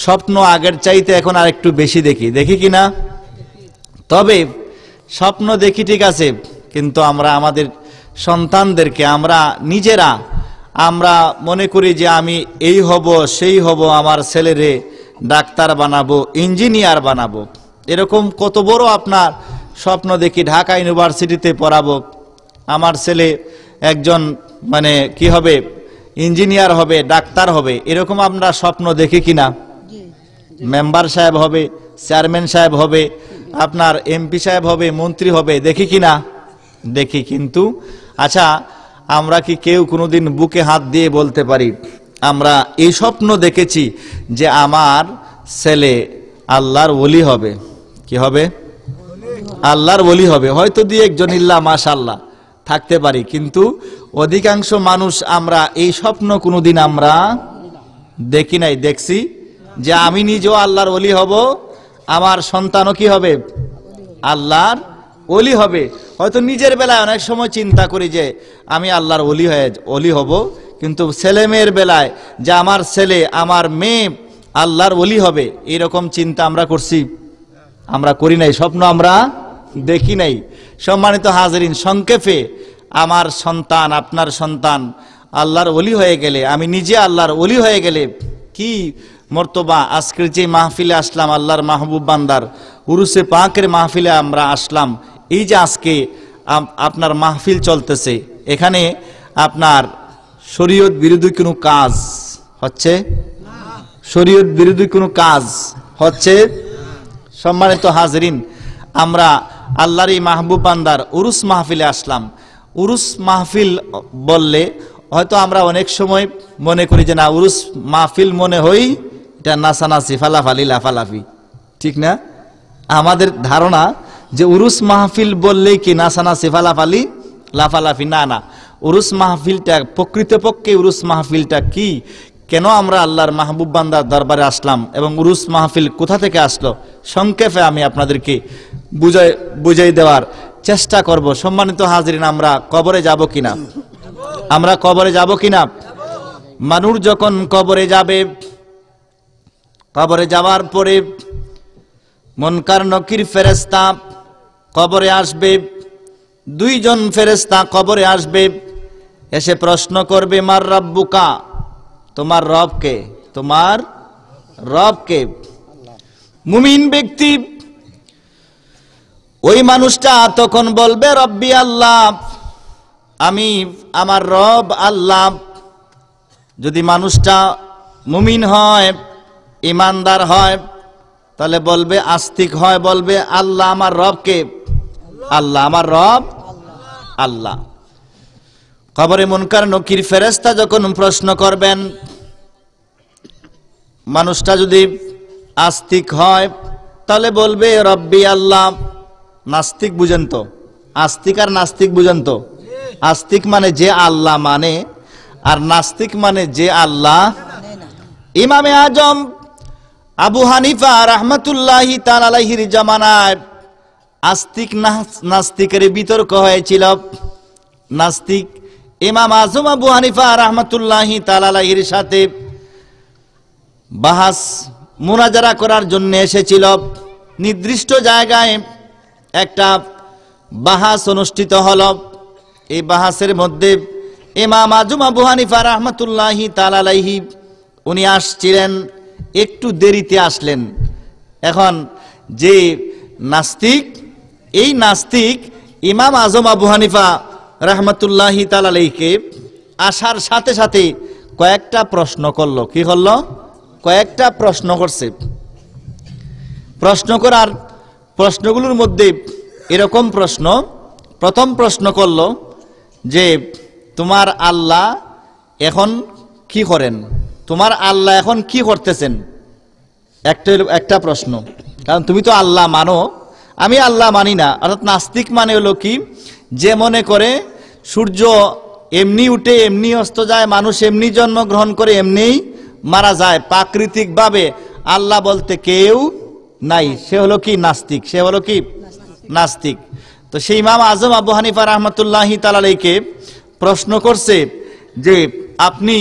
স্বপ্ন আগের চাইতে এখন আরেকটু বেশি দেখি কিনা। তবে স্বপ্ন দেখি ঠিক আছে, কিন্তু আমরা আমাদের সন্তানদেরকে আমরা নিজেরা আমরা মনে করি যে আমি এই হব সেই হব, আমার ছেলেরে ডাক্তার বানাবো, ইঞ্জিনিয়ার বানাবো, এরকম কত বড় আপনার স্বপ্ন দেখি। ঢাকা ইউনিভার্সিটিতে পড়াবো, আমার ছেলে একজন মানে কি হবে, ইঞ্জিনিয়ার হবে, ডাক্তার হবে, এরকম আমরা স্বপ্ন দেখি কিনা। মেম্বার সাহেব হবে, চেয়ারম্যান সাহেব হবে, আপনার এমপি সাহেব হবে, মন্ত্রী হবে, দেখি কিনা দেখি। কিন্তু আচ্ছা, আমরা কি কেউ কোনোদিন বুকে হাত দিয়ে বলতে পারি আমরা এই স্বপ্ন দেখেছি যে আমার ছেলে আল্লাহর ওলি হবে? কি হবে? আল্লাহর ওলি হবে। হয়তো দুই একজন ইল্লা মাশাআল্লাহ থাকতে পারি, কিন্তু অধিকাংশ মানুষ আমরা এই স্বপ্ন কোনোদিন আমরা দেখি নাই। দেখছি যে আমি নিজেও আল্লাহর ওলি হব, আমার সন্তানও কি হবে, আল্লাহর ওলি হবে। হয়তো নিজের বেলায় অনেক সময় চিন্তা করি যে আমি আল্লাহর ওলি হব, কিন্তু ছেলে মেয়ের বেলায় যে আমার ছেলে আমার মেয়ে আল্লাহর ওলি হবে, এরকম চিন্তা আমরা করছি? আমরা করি নাই, স্বপ্ন আমরা দেখি নাই। সম্মানিত হাজরিন, সংক্ষেপে আমার সন্তান আপনার সন্তান আল্লাহর ওলি হয়ে গেলে, আমি নিজে আল্লাহর ওলি হয়ে গেলে কি মর্তবা। আজকের যে মাহফিলে আসলাম, আল্লাহর মাহবুব বান্দার উরুসে পাকের মাহফিলে আমরা আসলাম। এই যে আজকে আপনার মাহফিল চলতেছে, এখানে আপনার শরীয়ত বিরোধী কোনো কাজ হচ্ছে? শরীয়ত বিরোধী কোনো কাজ হচ্ছে? সম্মানিত হাজরিন, আমরা আল্লাহর এই মাহবুব বান্দার উরুস মাহফিলে আসলাম। উরুস মাহফিল বললে হয়তো আমরা অনেক সময় মনে করি যে না, উরুস মাহফিল মনে হই এটা নাচানাচি, ফালাফালি, লাফালাফি, ঠিক না? আমাদের ধারণা যে উরুস মাহফিল বললেই কি নাচানাচি, ফালাফালি, লাফালাফি। না না, উরুস মাহফিলটা প্রকৃতপক্ষে উরুস মাহফিলটা কি, কেন আমরা আল্লাহর মাহবুব বান্দার দরবারে আসলাম এবং উরুস মাহফিল কোথা থেকে আসলো, সংক্ষেপে আমি আপনাদেরকে বুঝাই দেওয়ার চেষ্টা করব। সম্মানিত হাজরিন, আমরা কবরে যাব কিনা? আমরা কবরে যাব কিনা? মানুষ যখন কবরে যাবে, কবরে যাওয়ার পরে মুনকার নকির ফেরেশতা কবরে আসবে। দুইজন ফেরেশতা কবরে আসবে, এসে প্রশ্ন করবে মার রাব্বুকা, তোমার রব কে? তোমার রব কে? মুমিন ব্যক্তি ওই মানুষটা তখন বলবে রব্বি আল্লাহ, আমি আমার রব আল্লাহ। যদি মানুষটা মুমিন হয়, ইমানদার হয়, তাহলে বলবে, আস্তিক হয়, বলবে আল্লাহ আমার রব কে? আল্লাহ আমার রব আল্লাহ। কবরে মুনকার নকির ফেরেশতা যখন প্রশ্ন করবেন, মানুষটা যদি আস্তিক হয় তাহলে বলবে রব্বি আল্লাহ। নাস্তিক বুঝেন তো? আস্তিক আর নাস্তিক বুঝেন তো? আস্তিক মানে যে আল্লাহ মানে, আর নাস্তিক মানে যে আল্লাহ। ইমামে আজম আবু হানিফা রাহমাতুল্লাহি তাআলা আলাইহির জামানায় আস্তিক নাস্তিকের বিতর্ক হয়েছিল। নাস্তিক ইমাম আজম আবু হানিফা রাহমাতুল্লাহি তাআলা আলাইহির সাথে বাহাস মুনাজারা করার জন্য এসেছিল। নির্দিষ্ট জায়গায় একটা বাহাস অনুষ্ঠিত হলো। এই বাহাসের মধ্যে ইমাম আজম আবু হানিফা রাহমাতুল্লাহি তাআলা আলাইহি উনি আসছিলেন, একটু দেরিতে আসলেন। এখন যে নাস্তিক, এই নাস্তিক ইমাম আজম আবু হানিফা রাহমাতুল্লাহি তাআলা আলাইহিকে আসার সাথে সাথে কয়েকটা প্রশ্ন করলো। কি করলো? কয়েকটা প্রশ্ন করছে। প্রশ্ন করার প্রশ্নগুলোর মধ্যে এরকম প্রশ্ন, প্রথম প্রশ্ন করলো যে তোমার আল্লাহ এখন কি করেন? তোমার আল্লাহ এখন কি করতেছেন? একটা প্রশ্ন। কারণ তুমি তো আল্লাহ মানো, আমি আল্লাহ মানি না। অর্থাৎ নাস্তিক মানে হলো কি, যে মনে করে সূর্য এমনি উঠে এমনি অস্ত যায়, মানুষ এমনি জন্মগ্রহণ করে এমনি মারা যায়, প্রাকৃতিকভাবে আল্লাহ বলতে কেউ নাই, সে হলো কি নাস্তিক। সে হলো কি নাস্তিক। তো সেই ইমাম আজম আবু হানিফা রাহমাতুল্লাহি তাআলা আলাইহিকে প্রশ্ন করছে যে আপনি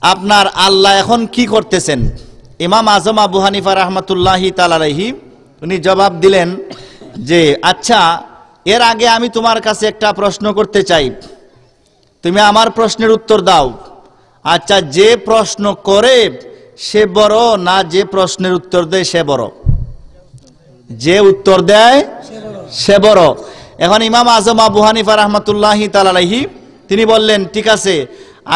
আপনার আল্লাহ এখন কি করতেছেন? ইমাম আজম আবু হানিফা রাহমাতুল্লাহি তাআলা আলাইহি উনি জবাব দিলেন যে আচ্ছা, এর আগে আমি তোমার কাছে একটা প্রশ্ন করতে চাই, তুমি আমার প্রশ্নের উত্তর দাও। আচ্ছা, যে প্রশ্ন করে সে বড় না যে প্রশ্নের উত্তর দেয় সে বড়? যে উত্তর দেয় সে বড়। এখন ইমাম আজম আবু হানিফা রাহমাতুল্লাহি তাআলা আলাইহি তিনি বললেন, ঠিক আছে,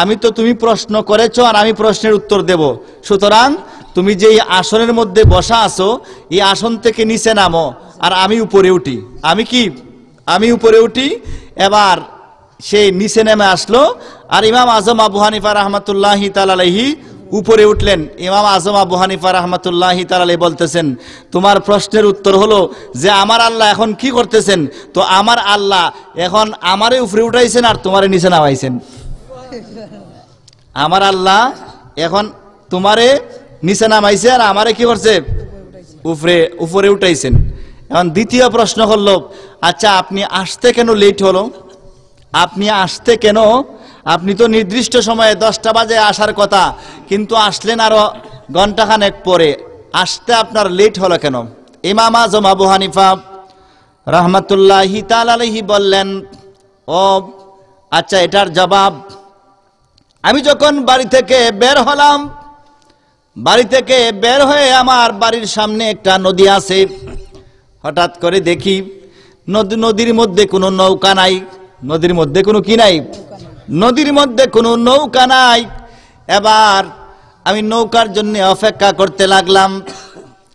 আমি তো তুমি প্রশ্ন করেছো আর আমি প্রশ্নের উত্তর দেব, সুতরাং তুমি যে আসনের মধ্যে বসা আছো এই আসন থেকে নিচে নামো আর আমি উপরে উঠি। আমি উপরে উঠি। এবার সে নিচে নেমে আসলো আর ইমাম আজম আবু হানিফা রাহমাতুল্লাহি তাআলা আলাইহি উপরে উঠলেন। ইমাম আজম আবু হানিফা রাহমাতুল্লাহি তাআলা আলাইহি বলতেছেন, তোমার প্রশ্নের উত্তর হলো যে আমার আল্লাহ এখন কি করতেছেন? তো আমার আল্লাহ এখন আমারে উপরে উঠাইছেন আর তোমারে নিচে নামাইছেন। আমার আল্লাহ এখন তোমারে নিচে নামাইছে আর আমারে কি করছে? উপরে উঠাইছেন। এখন দ্বিতীয় প্রশ্ন হলো, আচ্ছা আপনি আসতে কেন লেট হলো? আপনি আসতে কেন? আপনি তো নির্দিষ্ট সময়ে 10টা বাজে আসার কথা, কিন্তু আসলেন আরো ঘন্টাখানেক পরে, আসতে আপনার লেট হলো কেন? ইমাম আজম আবু হানিফা রাহমাতুল্লাহি তাআলা আলাইহি বললেন, ও আচ্ছা, এটার জবাব, আমি যখন বাড়ি থেকে বের হলাম, বাড়ি থেকে বের হয়ে আমার বাড়ির সামনে একটা নদী আছে, হঠাৎ করে দেখি নদীর মধ্যে কোনো নৌকা নাই। নদীর মধ্যে কোনো কি নাই? নদীর মধ্যে কোনো নৌকা নাই। এবার আমি নৌকার জন্য অপেক্ষা করতে লাগলাম।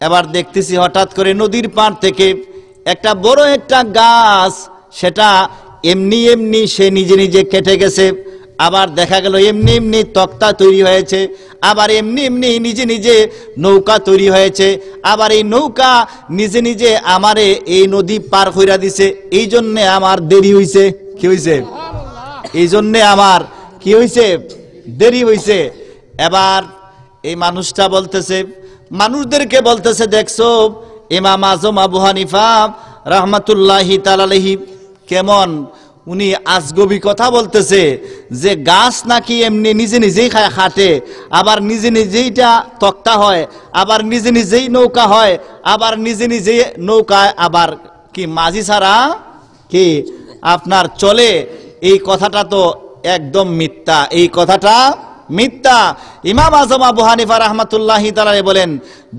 এবার দেখতেছি হঠাৎ করে নদীর পাড় থেকে একটা বড় একটা গাছ, সেটা এমনি এমনি সে নিজে নিজে কেটে গেছে। আবার দেখা গেল এমনি এমনি তক্তা তৈরি হয়েছে, আবার এমনি এমনি নিজে নিজে নৌকা তৈরি হয়েছে। আবার এই নৌকা নিজে নিজে আমারে এই নদী পার কইরা দিছে। এই জন্যে আমার দেরি হইছে। কি হইছে? এই জন্যে আমার কি হইছে? দেরি হইছে। এবার এই মানুষটা বলতেছে, মানুষদেরকে বলতেছে, দেখছো ইমাম আজম আবু হানিফা রাহমাতুল্লাহি তাআলা আলাইহি কেমন উনি আজগবি কথা বলতেছে যে গাছ নাকি এমনি নিজে নিজেই খাটে, আবার নিজে নিজেইটা তক্তা হয়, আবার নিজে নিজেই নৌকা হয়, আবার নিজে নিজেই নৌকায় আবার কি মাঝি ছাড়া কি আপনার চলে। এই কথাটা তো একদম মিথ্যা, এই কথাটা মিথ্যা। ইমাম আজম আবু হানিফা রাহমাতুল্লাহি তাআলা বলেন,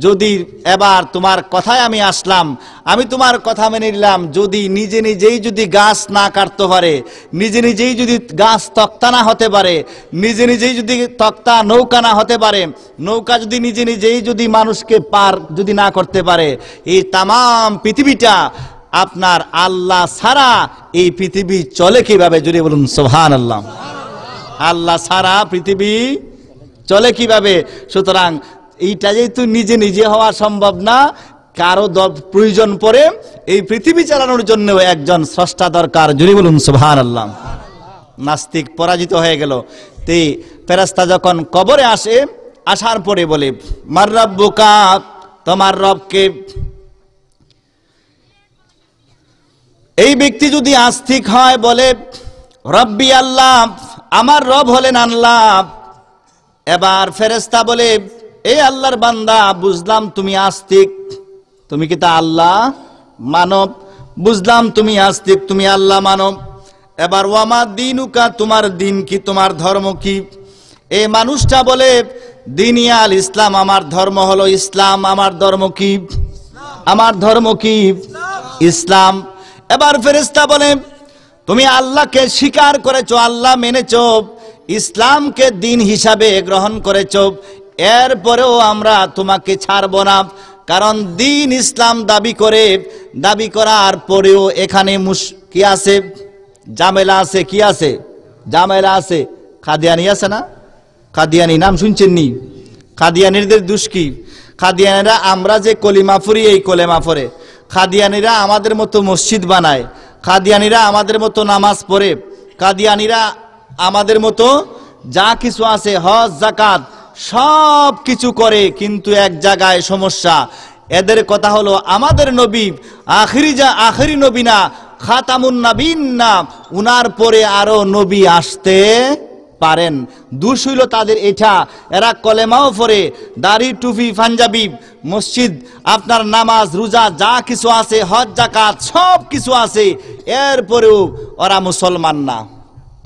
যদি এবার তোমার কথায় আমি আসলাম, আমি তোমার কথা মেনে নিলাম, যদি নিজে নিজেই যদি গাছ না কাটতে পারে, নিজে নিজেই যদি গাছ তক্তা না হতে পারে, নিজে নিজেই যদি তক্তা নৌকা না হতে পারে, নৌকা যদি নিজে নিজেই যদি মানুষকে পার যদি না করতে পারে, এই তামাম পৃথিবীটা আপনার আল্লাহ ছাড়া এই পৃথিবী চলে কিভাবে? জুড়ে বলুন সুবহানাল্লাহ। আল্লাহ ছাড়া পৃথিবী চলে কিভাবে? সুতরাং এইটা যেহেতু নিজে নিজে হওয়া সম্ভব না, কারো প্রয়োজন পড়ে, এই পৃথিবী চালানোর জন্য একজন স্রষ্টা দরকার। জুড়ে বলুন সুবহানাল্লাহ। নাস্তিক পরাজিত হয়ে গেল। তে ফেরেশতা যখন কবরে আসে, আসার পরে বলে, মার রাব্বুকা, তোমার রবকে? এই ব্যক্তি যদি আস্তিক হয় বলে রব্বি আল্লাহ, আমার রব হলেন আল্লাহ। এবার ফেরেশতা বলে, এই আল্লাহর বান্দা, বুঝলাম তুমি আস্তিক, তুমি কি তা আল্লাহ মানব? বুঝলাম তুমি আস্তিক, তুমি আল্লাহ মানব। এবার ওয়ামা দিনুকা, তোমার দিন কি, তোমার ধর্ম কি? এই মানুষটা বলে, দিনিয়াল ইসলাম, আমার ধর্ম হলো ইসলাম। আমার ধর্ম কি? আমার ধর্ম কি? ইসলাম। এবার ফেরেশতা বলে, তুমি আল্লাহকে স্বীকার করেছো, আল্লাহ মেনেছো, ইসলামকে দিন হিসাবে গ্রহণ করেছো, এরপরেও আমরা তোমাকে ছাড়ব না, কারণ দিন ইসলাম দাবি করার পরেও এখানে কি আছে? জামেলা আছে। কি আছে? জামেলা আছে। কাদিয়ানি আছে না? কাদিয়ানি নাম শুনছেন নি? কাদিয়ানিদের দুষ কি? কাদিয়ানিরা আমরা যে কলিমা পড়ি, এই কলেমা পড়ে। কাদিয়ানিরা আমাদের মতো মসজিদ বানায়, কাদিয়ানিরা আমাদের মতো নামাজ পড়ে, কাদিয়ানিরা আমাদের মতো যা কিছু আছে হজ যাকাত সব কিছু করে, কিন্তু এক জায়গায় সমস্যা। এদের কথা হলো আমাদের নবী আখিরি নবী না, খাতামুন নবীন না, উনার পরে আরো নবী আসতে পারেন। দোষ হইল তাদের এটা, এরা কলেমাও পড়ে, দাড়ি টুপি পাঞ্জাবি, মসজিদ, আপনার নামাজ রোজা যা কিছু আছে, হজ জাকাত সব কিছু আছে, এরপরেও ওরা মুসলমান না।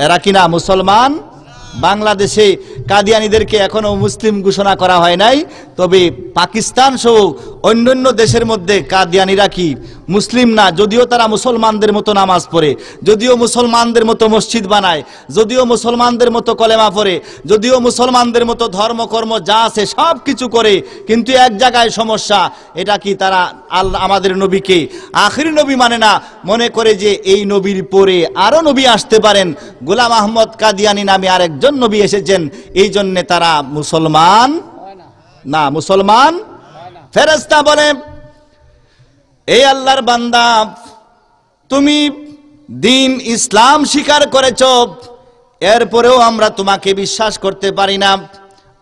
এরা কিনা মুসলমান। বাংলাদেশে কাদিয়ানীদেরকে এখনো মুসলিম ঘোষণা করা হয় নাই, তবে পাকিস্তান সহ অন্যান্য দেশের মধ্যে কাদিয়ানীরা কি মুসলিম না, যদিও তারা মুসলমানদের মতো নামাজ পড়ে, যদিও মুসলমানদের মতো মসজিদ বানায়, যদিও মুসলমানদের মতো কলেমা পড়ে, যদিও মুসলমানদের মতো ধর্মকর্ম যা আছে সব কিছু করে, কিন্তু এক জায়গায় সমস্যা, এটা কি তারা আমাদের নবীকে আখির নবী মানে না, মনে করে যে এই নবীর পরে আরো নবী আসতে পারেন, গোলাম আহমদ কাদিয়ানী নামে আরেকজন নবী এসেছেন, এই জন্য তারা মুসলমান না। মুসলমান ফেরেশতা বলে, এই আল্লাহর বান্দা, তুমি দিন ইসলাম স্বীকার করেছ, এরপরেও আমরা তোমাকে বিশ্বাস করতে পারি না।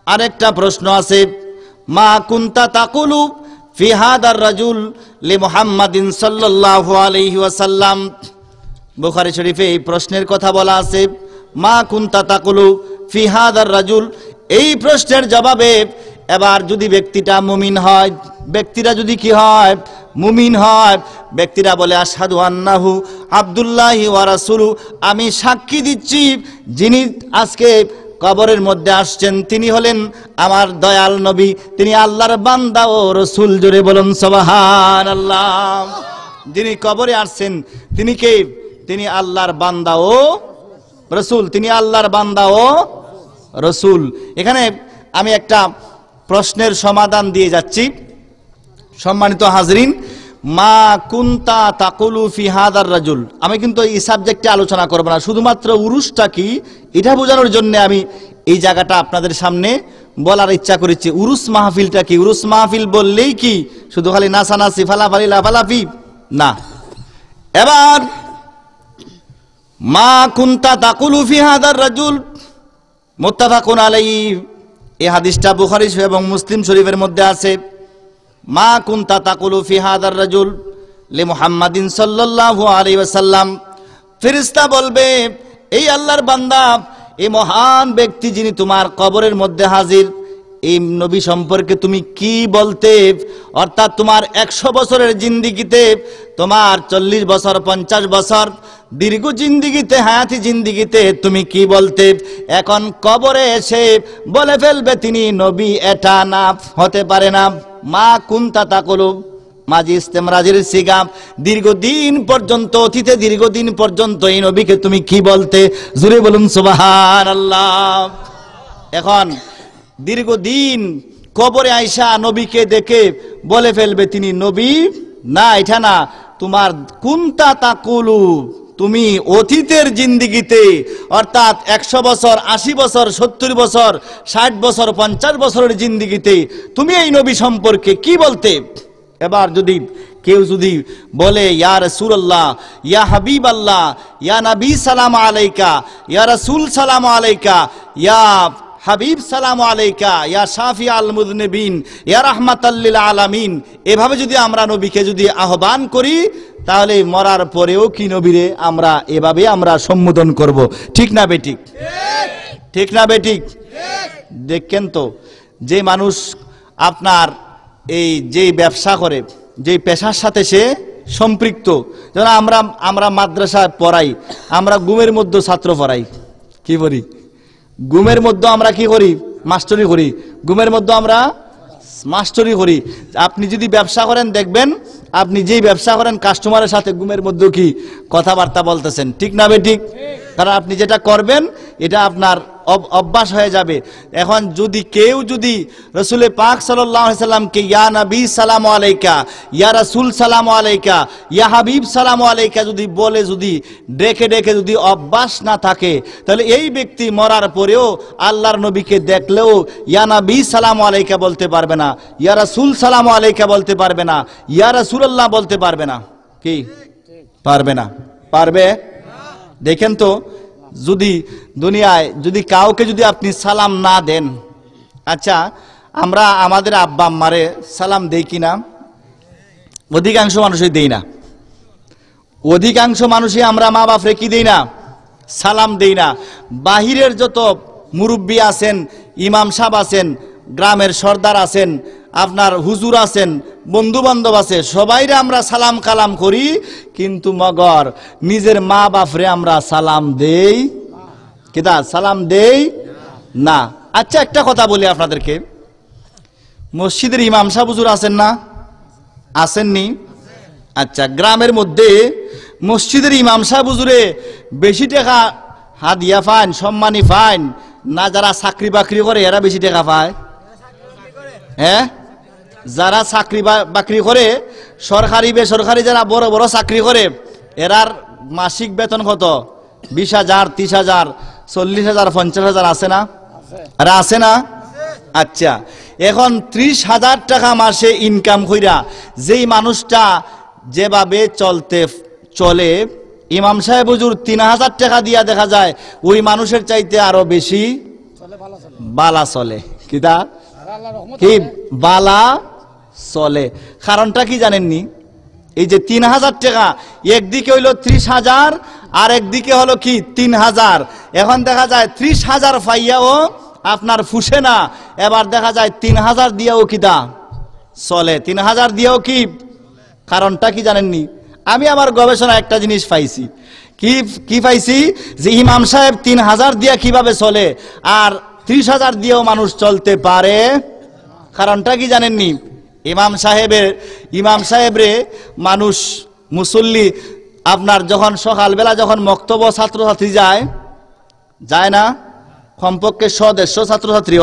আরেকটা প্রশ্ন আছে, মা কুনতা তাকুলু ফি হাদার রাজুল লি মুহাম্মাদিন সাল্লাল্লাহু আলাইহি ওয়াসাল্লাম। বুখারী শরীফে এই প্রশ্নের কথা বলা আছে, মা কুনতা তাকুলু ফি হাদার রাজুল। এই প্রশ্নের জবাবে এবার যদি ব্যক্তিটা মুমিন হয়, ব্যক্তিরা যদি কি হয়, মুমিন হয়, ব্যক্তিরা বলে আশহাদু আন্নাহু আব্দুল্লাহি ওয়া রাসূলু, আমি সাক্ষী দিচ্ছি যিনি আজকে কবরের মধ্যে আসছেন তিনি হলেন আমার দয়াল নবী, তিনি আল্লাহর বান্দা ও রাসূল। জোরে বলুন সুবহানাল্লাহ। যিনি কবরে আসছেন তিনি কে? তিনি আল্লাহর বান্দা ও রাসূল, তিনি আল্লাহর বান্দা ও রাসূল। এখানে আমি একটা প্রশ্নের সমাধান দিয়ে যাচ্ছি। সম্মানিত হাজরিন, মা কুনতা তাকুলু ফি হাদার রাজুল, আমি কিন্তু এই সাবজেক্টে আলোচনা করব না, শুধুমাত্র উরুসটা কি এটা বোঝানোর জন্য আমি এই জায়গাটা আপনাদের সামনে বলার ইচ্ছা করেছি। উরুস মাহফিলটা কি? উরুস মাহফিল বললেই কি শুধু খালি নাচানাচি ফালাফালি লাফালাফি না। এবার মা কুনতা তাকুলু ফি হাদার রাজুল, মুত্তাফাকুন আলাইহি, এই হাদিসটা বুখারী এবং মুসলিম শরীফের মধ্যে আছে। মা কুনতা তাকুলু ফি হাদার রাজুল লি মুহাম্মাদিন সাল্লাল্লাহু আলাইহি ওয়াসাল্লাম। ফেরেশতা বলবে, এই আল্লাহর বান্দা, এই মহান ব্যক্তি যিনি তোমার কবরের মধ্যে হাজির, এই নবী সম্পর্কে তুমি কি বলতে? অর্থাৎ তোমার 100 বছরের জিন্দেগিতে, তোমার 40 বছর 50 বছর দীর্ঘ জিন্দেগিতে, হায়াতি জিন্দেগিতে তুমি কি বলতে? এখন কবরে এসে বলে ফেলবে তিনি নবী, এটা না, হতে পারে না। মা কুনতা তাকুলু, মাজি ইস্তেমরাজের সিগা, দীর্ঘদিন পর্যন্ত, অতীতে দীর্ঘদিন পর্যন্ত এই নবীকে তুমি কি বলতে? জোরে বলুন সুবহানাল্লাহ। এখন দীর্ঘদিন কবরে আইসা নবীকে দেখে বলে ফেলবে তিনি নবী না, এটা না, তোমার কুনতা তাকুলু, তুমি অতীতের জিন্দেগিতে, অর্থাৎ 100 বছর 80 বছর 70 বছর 60 বছর 50 বছরের জিন্দেগিতে তুমি এই নবী সম্পর্কে কি বলতে? এবার যদি কেউ যদি বলে ইয়া রাসূলুল্লাহ, ইয়া হাবিবাল্লাহ, ইয়া নবী সালাম আলাইকা, ইয়া রাসূল সালাম আলাইকা, ইয়া হাবিব সালাম আলাইকা, ইয়া শাফি আল মুযনিবিন, ইয়া রাহমাতাল লিল আলামিন, এভাবে যদি আমরা নবীকে যদি আহ্বান করি, তাহলে মরার পরেও কি নবীরে আমরা এভাবে আমরা সম্বোধন করব। ঠিক না বেঠিক? ঠিক না বেঠিক? দেখেন তো, যে মানুষ আপনার এই যে ব্যবসা করে, যে পেশার সাথে সে সম্পৃক্ত, যেন আমরা মাদ্রাসায় পড়াই, আমরা গুমের মধ্যে ছাত্র পড়াই, কি করি? গুমের মধ্যে আমরা কি করি? মাস্টারি করি। গুমের মধ্যে আমরা মাস্টারি করি। আপনি যদি ব্যবসা করেন দেখবেন, আপনি যেই ব্যবসা করেন কাস্টমারের সাথে গুমের মধ্যে কি কথাবার্তা বলতেছেন। ঠিক না বেঠিক? কারণ আপনি যেটা করবেন এটা আপনার অভ্যাস হয়ে যাবে। এখন যদি কেউ যদি রাসূল পাক সাল্লাল্লাহু আলাইহি সাল্লামকে ইয়া নবী সালাম আলাইকা, ইয়া রাসূল সালাম আলাইকা, ইয়া হাবিব সালাম আলাইকা যদি বলে, যদি ডেকে ডেকে যদি অভ্যাস না থাকে, তাহলে এই ব্যক্তি মরার পরেও আল্লাহর নবীকে দেখলেও ইয়া নবী সালাম আলাইকা বলতে পারবে না, ইয়া রাসূল সালাম আলাইকা বলতে পারবে না, ইয়া রাসূলুল্লাহ বলতে পারবে না। কি পারবে না? পারবে? দেখেন তো, যদি দুনিয়ায় যদি কাউকে যদি আপনি সালাম না দেন, আচ্ছা আমরা আমাদের আব্বা আম্মারে সালাম দেই কিনা? অধিকাংশ মানুষই দেই না। অধিকাংশ মানুষই আমরা মা বাপরে কি দেই না? সালাম দেই না। বাহিরের যত মুরব্বী আছেন, ইমাম সাহেব আছেন, গ্রামের সর্দার আছেন, আপনার হুজুর আছেন, বন্ধু বান্ধব আছে, সবাইরে আমরা সালাম কালাম করি, কিন্তু মগর নিজের মা বাপরে আমরা সালাম দেই কিনা? সালাম দেই না। আচ্ছা, একটা কথা বলি আপনাদেরকে, মসজিদের ইমাম সাহেব হুজুর আছেন না? আসেননি? আচ্ছা, গ্রামের মধ্যে মসজিদের ইমাম সাহেব হুজুরে বেশি টাকা হাদিয়া পান, সম্মানী পান না যারা চাকরি বাকরি করে এরা বেশি টাকা পায়? হ্যাঁ, যারা চাকরি বাকরি করে, সরকারি বেসরকারি যারা বড় বড় চাকরি করে, এরার মাসিক বেতন কত? 20,000, 30,000, 40,000, 50,000 আছে না? আর আছে না? আচ্ছা, এখন 30,000 টাকা মাসে ইনকাম কইরা যেই মানুষটা যেভাবে চলে, ইমাম সাহেব হুজুর 3,000 টাকা দিয়া দেখা যায় ওই মানুষের চাইতে আরো বেশি বালা চলে। কিতা কি বালা চলে? কারণটা কি জানেননি? এই যে 3,000 টাকা, একদিকে হইলো 30,000 আর একদিকে হলো কি 3,000। এখন দেখা যায় 30,000 পাইয়াও আপনার ফুসে না, এবার দেখা যায় 3,000 দিয়েও কিতা চলে, 3,000 দিয়েও কি। কারণটা কি জানেননি? আমি আমার গবেষণা একটা জিনিস পাইছি। কি পাইছি? যে ইমাম সাহেব 3,000 দিয়া কিভাবে চলে আর 30,000 দিয়েও মানুষ চলতে পারে। কারণটা কি জানেননি? ইমাম সাহেবরে মানুষ মুসল্লি আপনার যখন সকালবেলা যখন মক্তব্য ছাত্রছাত্রী যায় না, কমপক্ষে 100-150 ছাত্রছাত্রী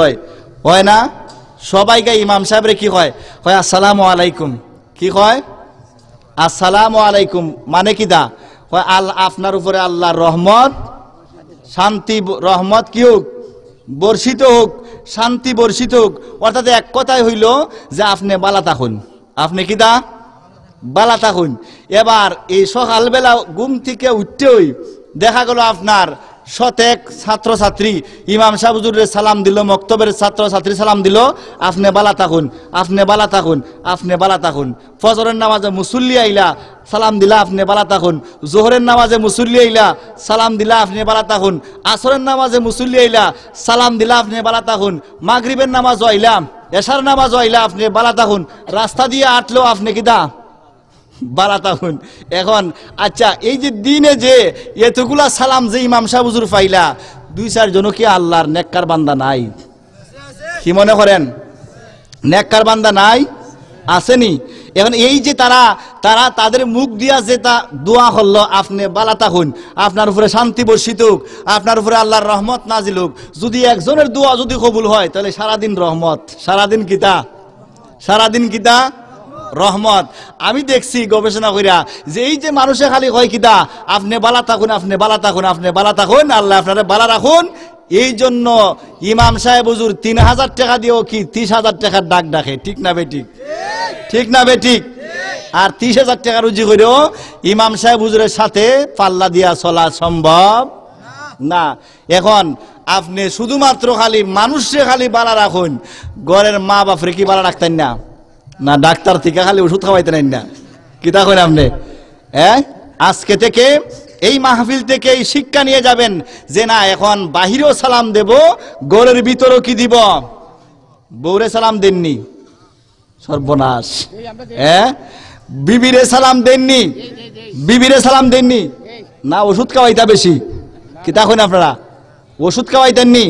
হয় না, সবাইকে ইমাম সাহেবরে কি কয়? আসসালামু আলাইকুম। কি কয়? আসসালামু আলাইকুম। মানে কি দা? আপনার উপরে আল্লাহর রহমত, শান্তি, রহমত কি হোক, বর্ষিত হোক, শান্তি বর্ষিত হোক। অর্থাৎ এক কথাই হইল যে আপনি বালা থাকুন, আপনি কি দা বালা থাকুন। এবার এই সকালবেলা ঘুম থেকে উঠতেই দেখা গেল আপনার শতেক ছাত্রছাত্রী ইমাম সাহেব হুজুরে সালাম দিল, মক্তবের ছাত্রছাত্রী সালাম দিল, আপনি বালা থাকুন, আপনি বালা থাকুন, আপনি বালা থাকুন। ফজরের নামাজে মুসল্লি আইলা, সালাম দিলা, আপনি বালা থাকুন। জোহরের নামাজে মুসল্লি আইলা, সালাম দিলা, আপনি বালা থাকুন। আসরের নামাজে মুসল্লি আইলা, সালাম দিলা, আপনি বালা থাকুন। মাগরিবের নামাজ আইলা, এশার নামাজ আইলা, আপনি বালা থাকুন। রাস্তা দিয়ে আটলেও আপনি কিদা বালা থাকুন। এখন আচ্ছা, এই যে দিনে যে এতগুলা সালাম যে ইমাম সাহেব হুজুর পাইলা, 2-4 জন কি আল্লাহর নেককার বান্দা নাই? কি মনে করেন? নেককার বান্দা নাই? আসেনি? এখন এই যে তাদের মুখ দিয়া যে তা দোয়া করলো, আপনি বালা থাকুন, আপনার উপরে শান্তি বর্ষিত হোক, আপনার উপরে আল্লাহর রহমত নাজিল হোক। যদি একজনের দোয়া যদি কবুল হয় তাহলে সারাদিন রহমত, সারাদিন কিতা রহমত। আমি দেখছি গবেষণা কইরা যে এই যে মানুষে খালি কয় কিতা আপনি বালা থাকুন, আপনি বালা থাকুন, আপনি বালা থাকুন, আল্লাহ আপনারে বালা রাখুন। এই জন্য ইমাম সাহেব হুজুর 3,000 টাকা দিয়েও কি 30,000 টাকার ডাক ডাকে। ঠিক না বেঠিক? ঠিক না বেঠিক? আর 30,000 টাকা রুজি করেও ইমাম সাহেব হুজুরের সাথে পাল্লা দিয়া চলা সম্ভব না। এখন আপনি শুধুমাত্র খালি মানুষে খালি বালা রাখুন, ঘরের মা বাপরে কি বালা রাখতেন না? না ডাক্তার থেকে খালি ওষুধ খাওয়াইতেন না? কি তা করেন আপনি? আজকে থেকে এই মাহফিল থেকে এই শিক্ষা নিয়ে যাবেন যে না, এখন বাহিরেও সালাম দেব, ঘরের ভিতরেও কি দিব? বউরে সালাম দেননি, সর্বনাশ। বিবিরে সালাম দেননি, বিবিরে সালাম দেননি না, ওষুধ খাওয়াইতা বেশি। কি তা করেন আপনারা? ওষুধ খাওয়াইতেননি?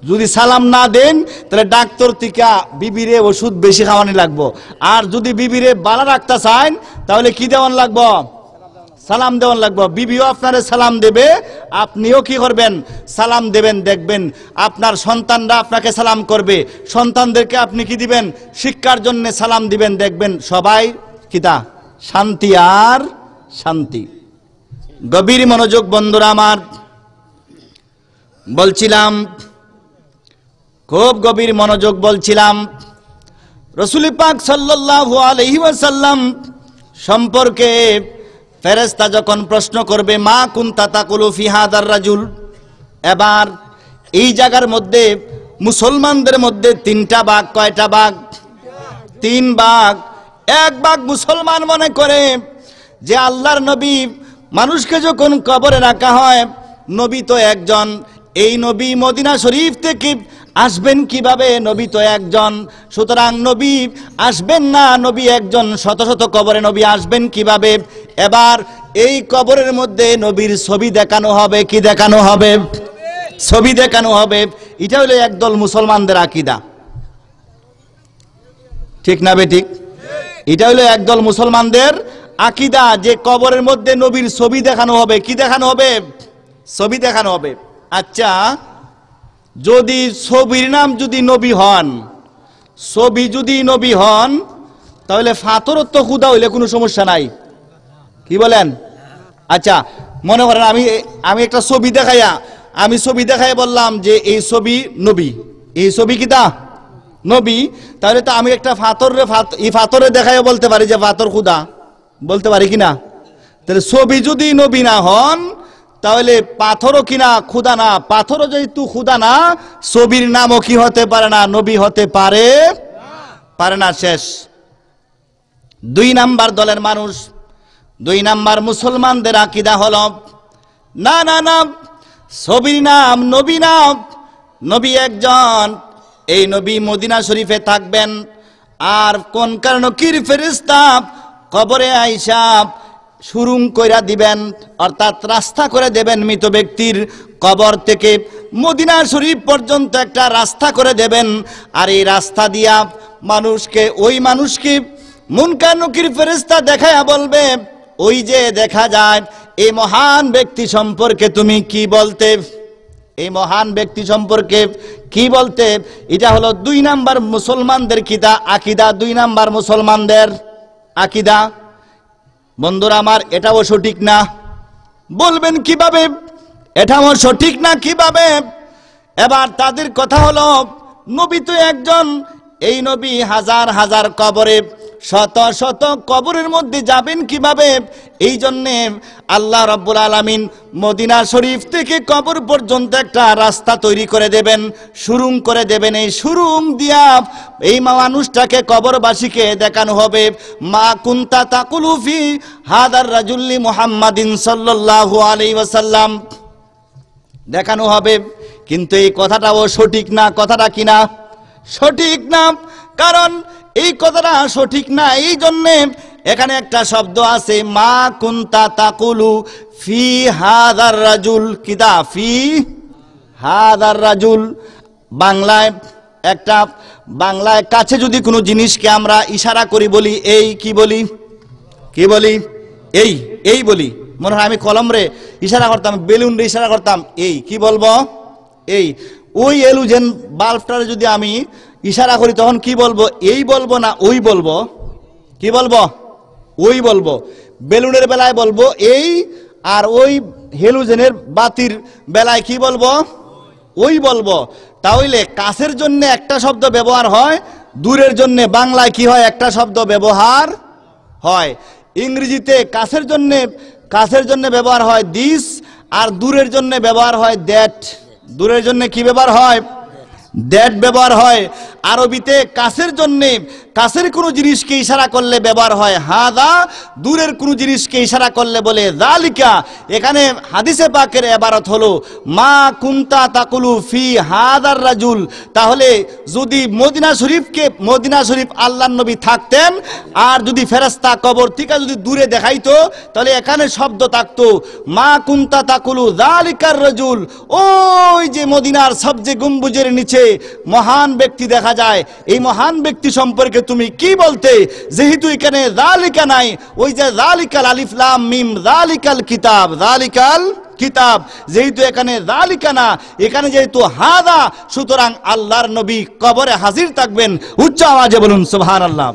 যদি সালাম না দেন তাহলে ডাক্তার থেকে বিবিরে ওষুধ বেশি খাওয়ানি লাগবো। আর যদি বিবিরে বালা রাখতে চান তাহলে কি দেওয়ান লাগবো? সালাম দেওয়ান লাগবো। বিবিও আপনারে সালাম দেবে, আপনিও কি করবেন? সালাম দেবেন। দেখবেন আপনার সন্তানরা আপনাকে সালাম করবে, সন্তানদেরকে আপনি কি দিবেন? শিক্ষার জন্য সালাম দিবেন। দেখবেন সবাই কিতা শান্তি আর শান্তি। গভীর মনোযোগ বন্ধুরা আমার, বলছিলাম খুব গভীর মনোযোগ বলছিলাম রাসূল পাক সাল্লাল্লাহু আলাইহি ওয়াসাল্লাম সম্পর্কে ফেরেশতা যখন প্রশ্ন করবে, মা কুনতা তাকুলু ফি হাদার রাজুল। এবার এই জায়গার মধ্যে মুসলমানদের মধ্যে 3টা ভাগ। কয়টা ভাগ? 3 ভাগ। এক ভাগ মুসলমান মনে করে যে আল্লাহর নবী মানুষকে যখন কবরে রাখা হয়, নবী তো একজন, এই নবী মদিনা শরীফ থেকে আসবেন কিভাবে? নবী তো একজন, সুতরাং নবী আসবেন না, নবী একজন, শত শত কবরে নবী আসবেন কিভাবে? এবার এই কবরের মধ্যে নবীর ছবি দেখানো হবে। কি দেখানো হবে? ছবি দেখানো হবে। এটা হলো একদল মুসলমানদের আকীদা, ঠিক না বেঠিক? এটা হলো একদল মুসলমানদের আকীদা যে কবরের মধ্যে নবীর ছবি দেখানো হবে। কি দেখানো হবে? ছবি দেখানো হবে। আচ্ছা, যদি ছবির নাম যদি নবী হন, ছবি যদি নবী হন, তাহলে ফাতরত তো খুদা হইলে কোনো সমস্যা নাই, কি বলেন? আচ্ছা, মনে করেন আমি একটা ছবি দেখাইয়া বললাম যে এই ছবি নবী, এই ছবি কিতা নবী, তাহলে তো আমি একটা ফাতরে দেখাইয়া বলতে পারি যে ফাতর খুদা, বলতে পারি কিনা? তাহলে ছবি যদি নবী না হন, তাহলে পাথরও কিনা খুদা না, পাথরও যেহেতু খুদা না, ছবির নামও কি হতে পারে না? নবী হতে পারে না। শেষ। 2 নাম্বার দলের মানুষ, 2 নাম্বার মুসলমানদের আকীদা হলো না না না, ছবির নাম নবী নাম, নবী একজন, এই নবী মদিনা শরীফে থাকবেন, আর কোন কারণ কির ফেরেশতা কবরে আইসা সুরুং কইরা দিবেন, অর্থাৎ রাস্তা করে দেবেন মৃত ব্যক্তির কবর থেকে মদিনা শরীফ পর্যন্ত একটা রাস্তা করে দেবেন। আর এই রাস্তা দিয়া ওই মানুষকে মুনকার নকির ফেরেশতা দেখায়া বলবে, ওই যে দেখা যায় এই মহান ব্যক্তি সম্পর্কে তুমি কি বলতে? এই মহান ব্যক্তি সম্পর্কে কি বলতে? এটা হলো 2 নাম্বার মুসলমানদের আকীদা, 2 নাম্বার মুসলমানদের আকীদা। বন্ধুরা আমার, এটাও সঠিক না। বলবেন কিভাবে? এটাও সঠিক না কিভাবে? এবার তাদের কথা হলো নবী তো একজন, এই নবী হাজার হাজার কবরে, শত শত কবরের মধ্যে যাবেন কিভাবে? এই জন্যে আল্লাহ রাব্বুল আলামিন মদিনা শরীফ থেকে কবর পর্যন্ত একটা রাস্তা তৈরি করে দেবেন, সুরুং করে দেবেন। এই সুরুং দিয়া এই মানুষটাকে, কবরবাসীকে দেখানো হবে, মা কুনতা তাকুলু ফি হাদার রাজুল্লি মুহাম্মাদিন সাল্লাল্লাহু আলাইহি ওয়াসাল্লাম দেখানো হবে। কিন্তু এই কথাটাও সঠিক না। কথাটা কিনা সঠিক না, কারণ এই কথাটা সঠিক না। এই জন্যে এখানে একটা শব্দ আছে, মা কুনতা তাকুলু ফি হাদার রাজুল, কিদা ফি হাদার রাজুল। বাংলায় কাছে যদি কোনো জিনিসকে আমরা ইশারা করি, বলি এই, কি বলি এই বলি। মনে হয় আমি কলম রে ইশারা করতাম, বেলুন রে ইশারা করতাম, এই কি বলবো? এই। ওই এলুজেন বাল্বটারে যদি আমি ইশারা করি, তখন কি বলবো? এই বলবো না ওই বলবো? কি বলবো? ওই বলবো। বেলুনের বেলায় বলবো এই, আর ওই হেলুজেনের বাতির বেলায় কি বলবো? ওই বলবো। তাহলে কাছের জন্য একটা শব্দ ব্যবহার হয়, দূরের জন্য বাংলায় কি হয়? একটা শব্দ ব্যবহার হয়। ইংরেজিতে কাছের জন্য ব্যবহার হয় দিস, আর দূরের জন্য ব্যবহার হয় দ্যাট। দূরের জন্য কি ব্যবহার হয়? দ্যাট ব্যবহার হয়। আরবিতে কাছের কোনো জিনিসকে ইশারা করলে ব্যবহার হয় হাদা, দূরের কোনো জিনিসকে ইশারা করলে বলে যালিকা। এখানে হাদিসে পাকের ইবারত হলো মা কুনতা তাকুলু ফি হাদার রাজুল। তাহলে যদি মদিনা শরীফ আল্লাহর নবী থাকতেন, আর যদি ফেরেশতা কবর থেকে যদি দূরে দেখাইতো, তাহলে এখানে শব্দ থাকতো মা কুনতা তাকুলু যালিকার রাজুল। ওই যে মদিনার সবচেয়ে গম্বুজের নিচে মহান ব্যক্তি দেখা যায়, এই মহান ব্যক্তি সম্পর্কে তুমি কি বলতে? যেহেতু এখানে যালিকা নাই, ওই যে যালিকাল আলিফ লাম মিম, যালিকাল কিতাব, যেহেতু এখানে যালিকা না, এখানে যেহেতু হাদা, সুতরাং আল্লাহর নবী কবরে হাজির থাকবেন। উচ্চ আওয়াজে বলুন সুবহানাল্লাহ।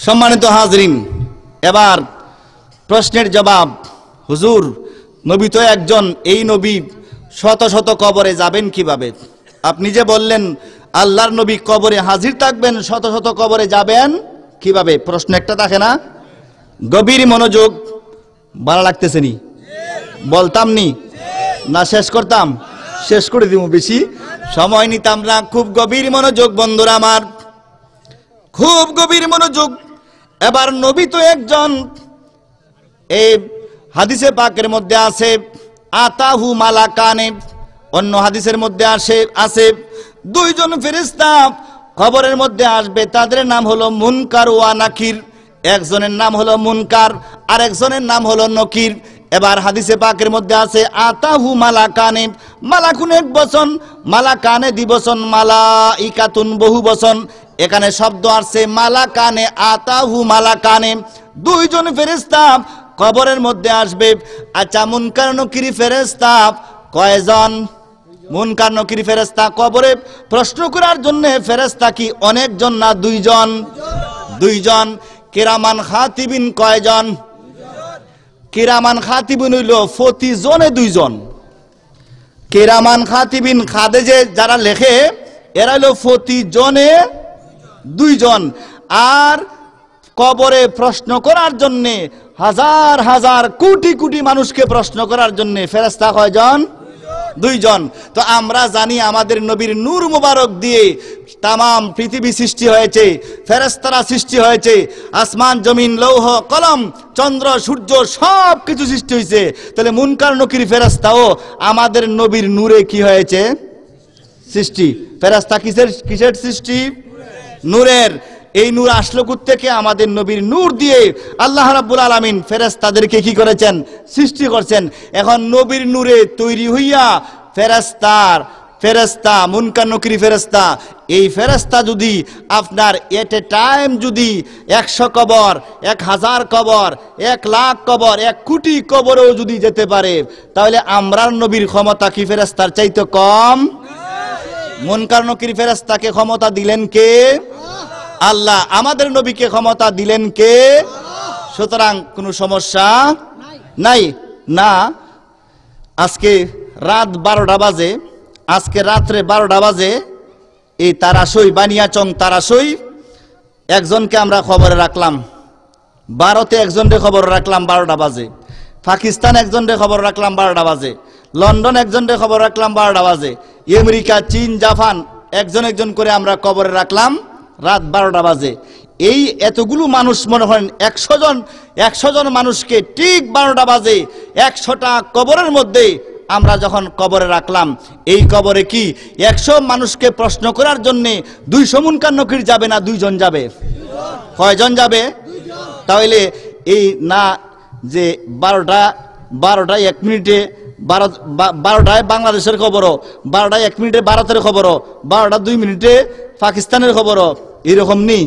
সম্মানিত হাজরিন, এবার প্রশ্নের জবাব। হুজুর, নবী তো একজন, এই নবী শত শত কবরে যাবেন কিভাবে? আপনি যে বললেন আল্লাহর নবী কবরে হাজির থাকবেন, শত শত কবরে যাবেন কিভাবে? প্রশ্ন একটা থাকে না? গভীর মনোযোগ। ভালো লাগতেছে নি? বলতাম নি না শেষ করতাম? শেষ করে দিব, বেশি সময় নিতাম না। খুব গভীর মনোযোগ বন্ধুরা আমার, খুব গভীর মনোযোগ। এবার নবী তো একজন, এই হাদিসে পাকের মধ্যে আছে আতাহু মালাকানে, অন্য হাদিসের মধ্যে আছে দুইজন ফেরেশতা কবরের মধ্যে আসবে, তাদের নাম হলো মুনকার ওয়া নাকির। একজনের নাম হলো মুনকার আর একজনের নাম হলো নকির। এবার হাদিসে পাকের মধ্যে আছে আতাহু মালাকানে, মালাকুন এক বচন, মালাকানে দ্বিবচন, মালাইকাতুন বহু বচন। এখানে শব্দ আসছে মালাকানে, আতাহু মালাকানে, দুইজন ফেরেশতা কবরের মধ্যে আসবে। আচ্ছা, মুনকার নকির ফেরেশতা কয়জন? মুনকার নকির ফেরেশতা কবরে প্রশ্ন করার জন্য ফেরেশতা কি অনেকজন না দুইজন? দুইজন। কিরামান খাতিবিন কয়জন? কিরামান খাতিবিন হইল প্রতিজনে দুইজন। কিরামান খাতিবিন, খাদে যে যারা লেখে এরা হইল প্রতিজনে দুইজন। আর কবরে প্রশ্ন করার জন্য হাজার হাজার কোটি কোটি মানুষকে প্রশ্ন করার জন্য ফেরেশতা কয়জন? দুইজন। তো আমরা জানি আমাদের নবীর নূর মুবারক দিয়ে তামাম পৃথিবী সৃষ্টি হয়েছে, ফেরেশতারা সৃষ্টি হয়েছে, আসমান জমিন লৌহ কলম চন্দ্র সূর্য সব কিছু সৃষ্টি হয়েছে। তাহলে মুনকার নকির ফেরেশতাও আমাদের নবীর নূরে কি হয়েছে? সৃষ্টি। ফেরেশতা কিসের সৃষ্টি? নূরের। এই নূর আসলো কোত্থেকে? আমাদের নবীর নূর দিয়ে আল্লাহ রাব্বুল আলামিন ফেরেশতাদেরকে কি করেছেন? সৃষ্টি করছেন। এখন নবীর নূরে তৈরি হইয়া ফেরেশতা মুনকার নকির ফেরেশতা, এই ফেরেশতা যদি আপনার এট এ টাইম যদি 100 কবর, 1000 কবর, 1,00,000 কবর, 1 কোটি কবরেও যদি যেতে পারে, তাহলে আমরার নবীর ক্ষমতা কি ফেরেশতার চাইতে কম? মুনকার নকির ফেরেশতাকে ক্ষমতা দিলেন কে? আল্লাহ। আমাদের নবীকে ক্ষমতা দিলেন কে? সুতরাং কোনো সমস্যা নাই না। আজকে রাত 12টা বাজে, আজকে রাত্রে 12টা বাজে, এই তারাসই বানিয়াচং তারাসই একজনকে আমরা খবরে রাখলাম, ভারতে একজনকে খবর রাখলাম 12টা বাজে, পাকিস্তান একজনকে খবর রাখলাম 12টা বাজে, লন্ডন একজনকে খবর রাখলাম 12টা বাজে, আমেরিকা, চীন, জাপান একজন করে আমরা খবরে রাখলাম রাত 12টা বাজে। এই এতগুলো মানুষ মনে করেন 100 জন মানুষকে ঠিক 12টা বাজে 100টা কবরের মধ্যে আমরা যখন কবরে রাখলাম, এই কবরে কি 100 মানুষকে প্রশ্ন করার জন্য 200 মুনকার নকির যাবে না 2 জন যাবে? কয়জন যাবে? তাহলে এই না যে 12টায় 1 মিনিটে 12টায় বাংলাদেশের খবরও, 12টায় 1 মিনিটে ভারতের খবরও, 12টা 2 মিনিটে পাকিস্তানের খবরও এরকম নেই।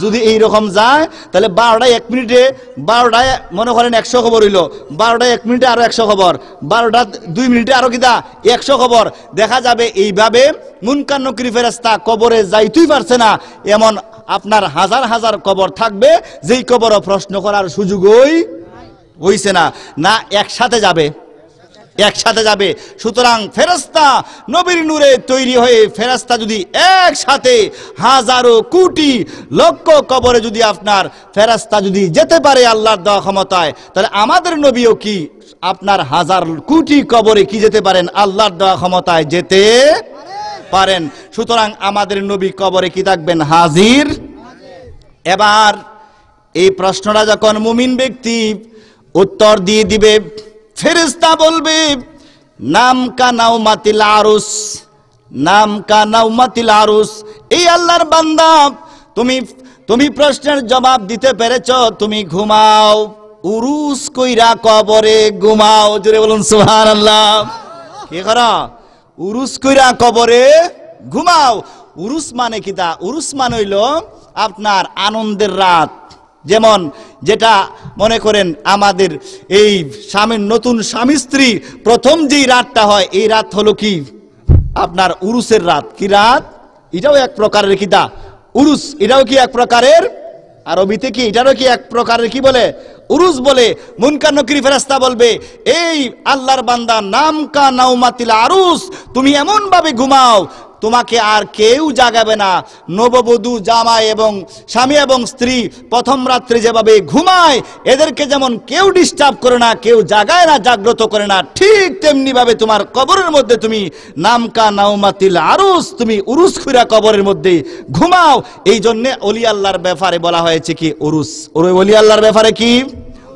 যদি এইরকম যায় তাহলে 12টায় 1 মিনিটে 12টায় মনে করেন 100 খবর হইল, 12টায় 1 মিনিটে আরো 100 খবর, 12টা 2 মিনিটে আরো কিতা 100 খবর। দেখা যাবে এইভাবে মুনকার নকির ফেরেশতা কবরে যাইতেই পারছে না, এমন আপনার হাজার হাজার কবর থাকবে যেই কবরও প্রশ্ন করার সুযোগই হইছে না। না একসাথে যাবে, একসাথে যাবে। সুতরাং ফেরেশতা নবীর নূরে তৈরি হয়ে ফেরেশতা যদি একসাথে হাজারো কোটি লক্ষ কবরে যদি আপনার ফেরেশতা যদি যেতে পারে আল্লাহর দেওয়া ক্ষমতায়, তাহলে আমাদের নবীও কি আপনার হাজার কোটি কবরে কি যেতে পারেন? আল্লাহর দেওয়া ক্ষমতায় যেতে পারেন। সুতরাং আমাদের নবী কবরে কি থাকবেন? হাজির। এবার এই প্রশ্নটা যখন মুমিন ব্যক্তি উত্তর দিয়ে দিবে, ফেরেশতা বলবে নাম কা নাওমাতিল আরুস, নাম কা নাওমাতিল আরুস। এই আল্লাহর বান্দা, তুমি প্রশ্নের জবাব দিতে পেরেছ, তুমি ঘুমাও, উরুস কইরা কবরে ঘুমাও। জোরে বলুন সুবহানাল্লাহ। কি করো? উরুস কইরা কবরে ঘুমাও। উরুস মানে কিতা? উরুস মানে হইল আপনার আনন্দের রাত। যেমন যেটা মনে করেন আমাদের এই স্বামীর নতুন স্বামী স্ত্রী প্রথম যেই রাতটা হয়, এই রাত হলো কি আপনার উরুসের রাত। কি রাত? এটাও এক প্রকারের কিতা উরুস, এটাও কি এক প্রকারের, আরবিতে কি এটারও কি এক প্রকারের কি বলে? উরুস বলে। মুনকার নকির ফেরেশতা বলবে এই আল্লাহর বান্দা নাম কা নাওমাতিল আরুস, তুমি এমন ভাবে ঘুমাও তোমাকে আর কেউ জাগাবে না। নববধূ জামাই এবং স্বামী এবং স্ত্রী প্রথম রাত্রে যেভাবে ঘুমায়, এদেরকে যেমন কেউ ডিস্টার্ব করে না, কেউ জাগায় না, জাগ্রত করে না, ঠিক তেমনি ভাবে তোমার কবরের মধ্যে তুমি নামকা নাউমাতিল আরুস, তুমি উরুস খুঁড়া কবরের মধ্যে ঘুমাও। এই জন্য ওলি আল্লাহর ব্যাপারে বলা হয়েছে কি উরুস। ওলি আল্লাহর ব্যাপারে কি,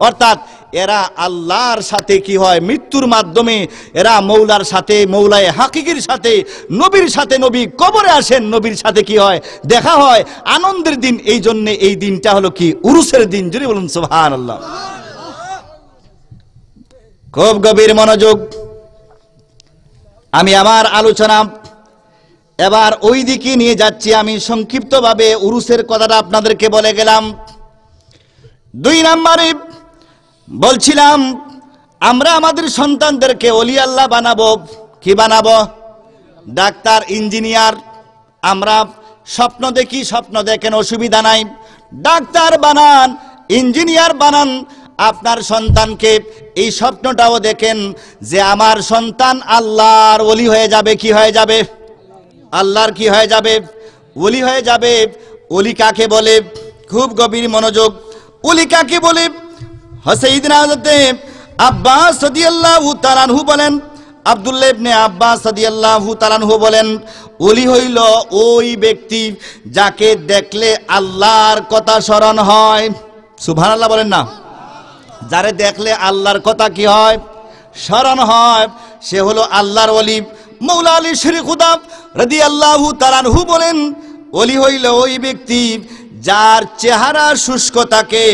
অর্থাৎ এরা আল্লাহর সাথে কি হয়, মৃত্যুর মাধ্যমে এরা মৌলার সাথে, মৌলায়ে হাকিকির সাথে, নবীর সাথে, নবী কবরে আসেন, নবীর সাথে কি হয়, দেখা হয়, আনন্দের দিন। এই জন্য এই দিনটা হলো কি উরুসের দিন। যদি বলুন সুবহানাল্লাহ। খুব গভীর মনোযোগ। আমি আমার আলোচনা এবার ওই দিকে নিয়ে যাচ্ছি। আমি সংক্ষিপ্তভাবে উরুসের কথাটা আপনাদেরকে বলে গেলাম। 2 নম্বরে বলছিলাম, আমরা আমাদের সন্তানদেরকে ওলি আল্লাহ বানাবো। কি বানাবো? Doctor, engineer. আমরা স্বপ্ন দেখি, স্বপ্ন দেখেন, অসুবিধা নাই, ডাক্তার বানান, ইঞ্জিনিয়ার বানান আপনার সন্তানকে। এই স্বপ্নটাও দেখেন যে আমার সন্তান আল্লাহর ওলি হয়ে যাবে। কি হয়ে যাবে? আল্লাহর কি হয়ে যাবে? ওলি হয়ে যাবে। ওলি কাকে বলে? খুব গভীর মনোযোগ। ওলি কাকে বলে? সাইয়েদনা হযরত আব্বাস রাদিয়াল্লাহু তাআলা আনহু বলেন, আব্দুল্লাহ ইবনে আব্বাস রাদিয়াল্লাহু তাআলা আনহু বলেন, ওলি হইল ওই ব্যক্তি যাকে দেখলে আল্লাহর কথা স্মরণ হয়। সুবহানাল্লাহ বলেন না? যারে দেখলে আল্লাহর কথা কি হয়, স্মরণ হয়, সে হলো আল্লাহর ওলি। মৌলা আলী শরীফ খুদা রাদিয়াল্লাহু তাআলা আনহু বলেন, ওলি হইল ওই ব্যক্তি যার চেহারা শুষ্ক থাকে,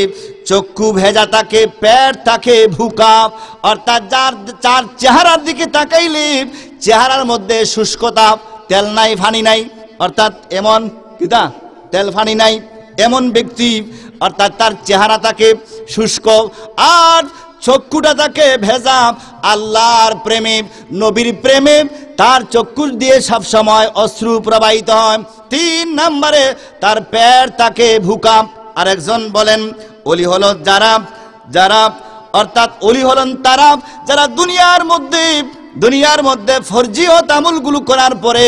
চক্ষু ভেজা থাকে, পেট থাকে ভুকা, অর্থাৎ যার চেহারার দিকে তাকাইলে চেহারার মধ্যে শুষ্কতা, তেল নাই ফানি নাই, অর্থাৎ এমন কিতা তেল ফানি নাই, এমন ব্যক্তি, অর্থাৎ তার চেহারা থাকে শুষ্ক আর চক্ষুটা থাকে ভেজা। আল্লাহর প্রেমে, নবীর প্রেমে তার চক্ষু দিয়ে সব সময় অশ্রু প্রবাহিত হয়। 3 নম্বরে তার পেট থাকে ভুকা। আরেকজন বলেন, ওলি হলো যারা অর্থাৎ ওলি হলেন তারা যারা দুনিয়ার মধ্যে ফরজিয়ত আমলগুলো করার পরে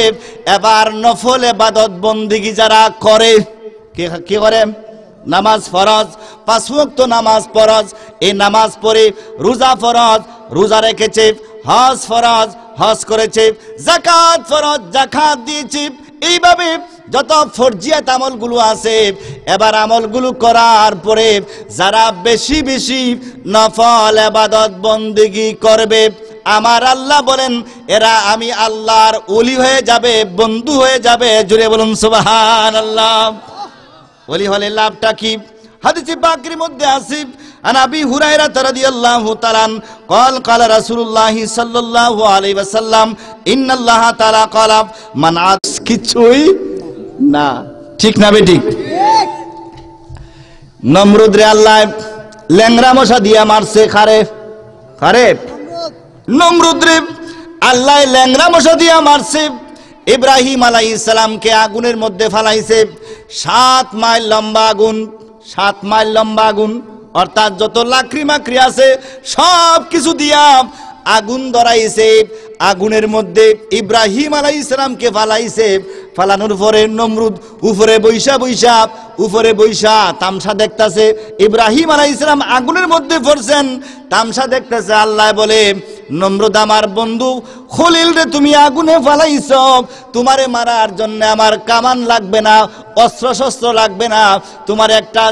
এবার নফল ইবাদত বন্দেগী যারা করে। কি করে? নামাজ ফরজ, 5 ওয়াক্ত নামাজ ফরজ, এই নামাজ পড়ে, রোজা ফরজ, রোজা রেখেছে, হজ ফরজ, হজ করেছে, যাকাত ফরজ, যাকাত দিয়েছে। এইভাবে যত ফরজিয়াত আমলগুলো আছে, এবার আমলগুলো করার পরে যারা বেশি বেশি নফল ইবাদত বন্দেগী করবে, আমার আল্লাহ বলেন এরা আমি আল্লাহর ওলি হয়ে যাবে, বন্ধু হয়ে যাবে। জুড়ে বলুন সুবহানাল্লাহ। ওলি হলে লাভটা কি? হাদিসে পাকের মধ্যে আছে, আন আবি হুরায়রা রাদিয়াল্লাহু তাআলা قال قال رسول الله صلى الله عليه وسلم ان الله تعالى قال من কিছুই না। ঠিক না বেঠিক? নমরুদ রে আল্লাহ ল্যাংড়া মশা দিয়া মারছে। খারে নমরুদ রে আল্লাহ ল্যাংড়া মশা দিয়া মারছে। ইব্রাহিম আলাইহিস সালামকে আগুনের মধ্যে ফালাইছে। 7 মাইল লম্বা আগুন, 7 মাইল লম্বা আগুন, অর্থাৎ যত লাকড়ি মাকড়ি আছে সব কিছু দিয়া আগুন ধরাইছে। আগুনের মধ্যে ইব্রাহিম আলাইহিস সালামকে ফালাইছে। ফালানোর পরে নমরুদ উপরে বৈশা তামসা দেখতেছে। ইব্রাহিম আলাইহিস সালাম আগুনের মধ্যে পড়ছেন, তামসা দেখতেছে। আল্লাহ বলে, নমরুদ আমার বন্ধু খলিল রে তুমি আগুনে ফালাইছ, তোমারে মারার জন্য আমার কামান লাগবে না, অস্ত্র শস্ত্র লাগবে না, তোমার একটা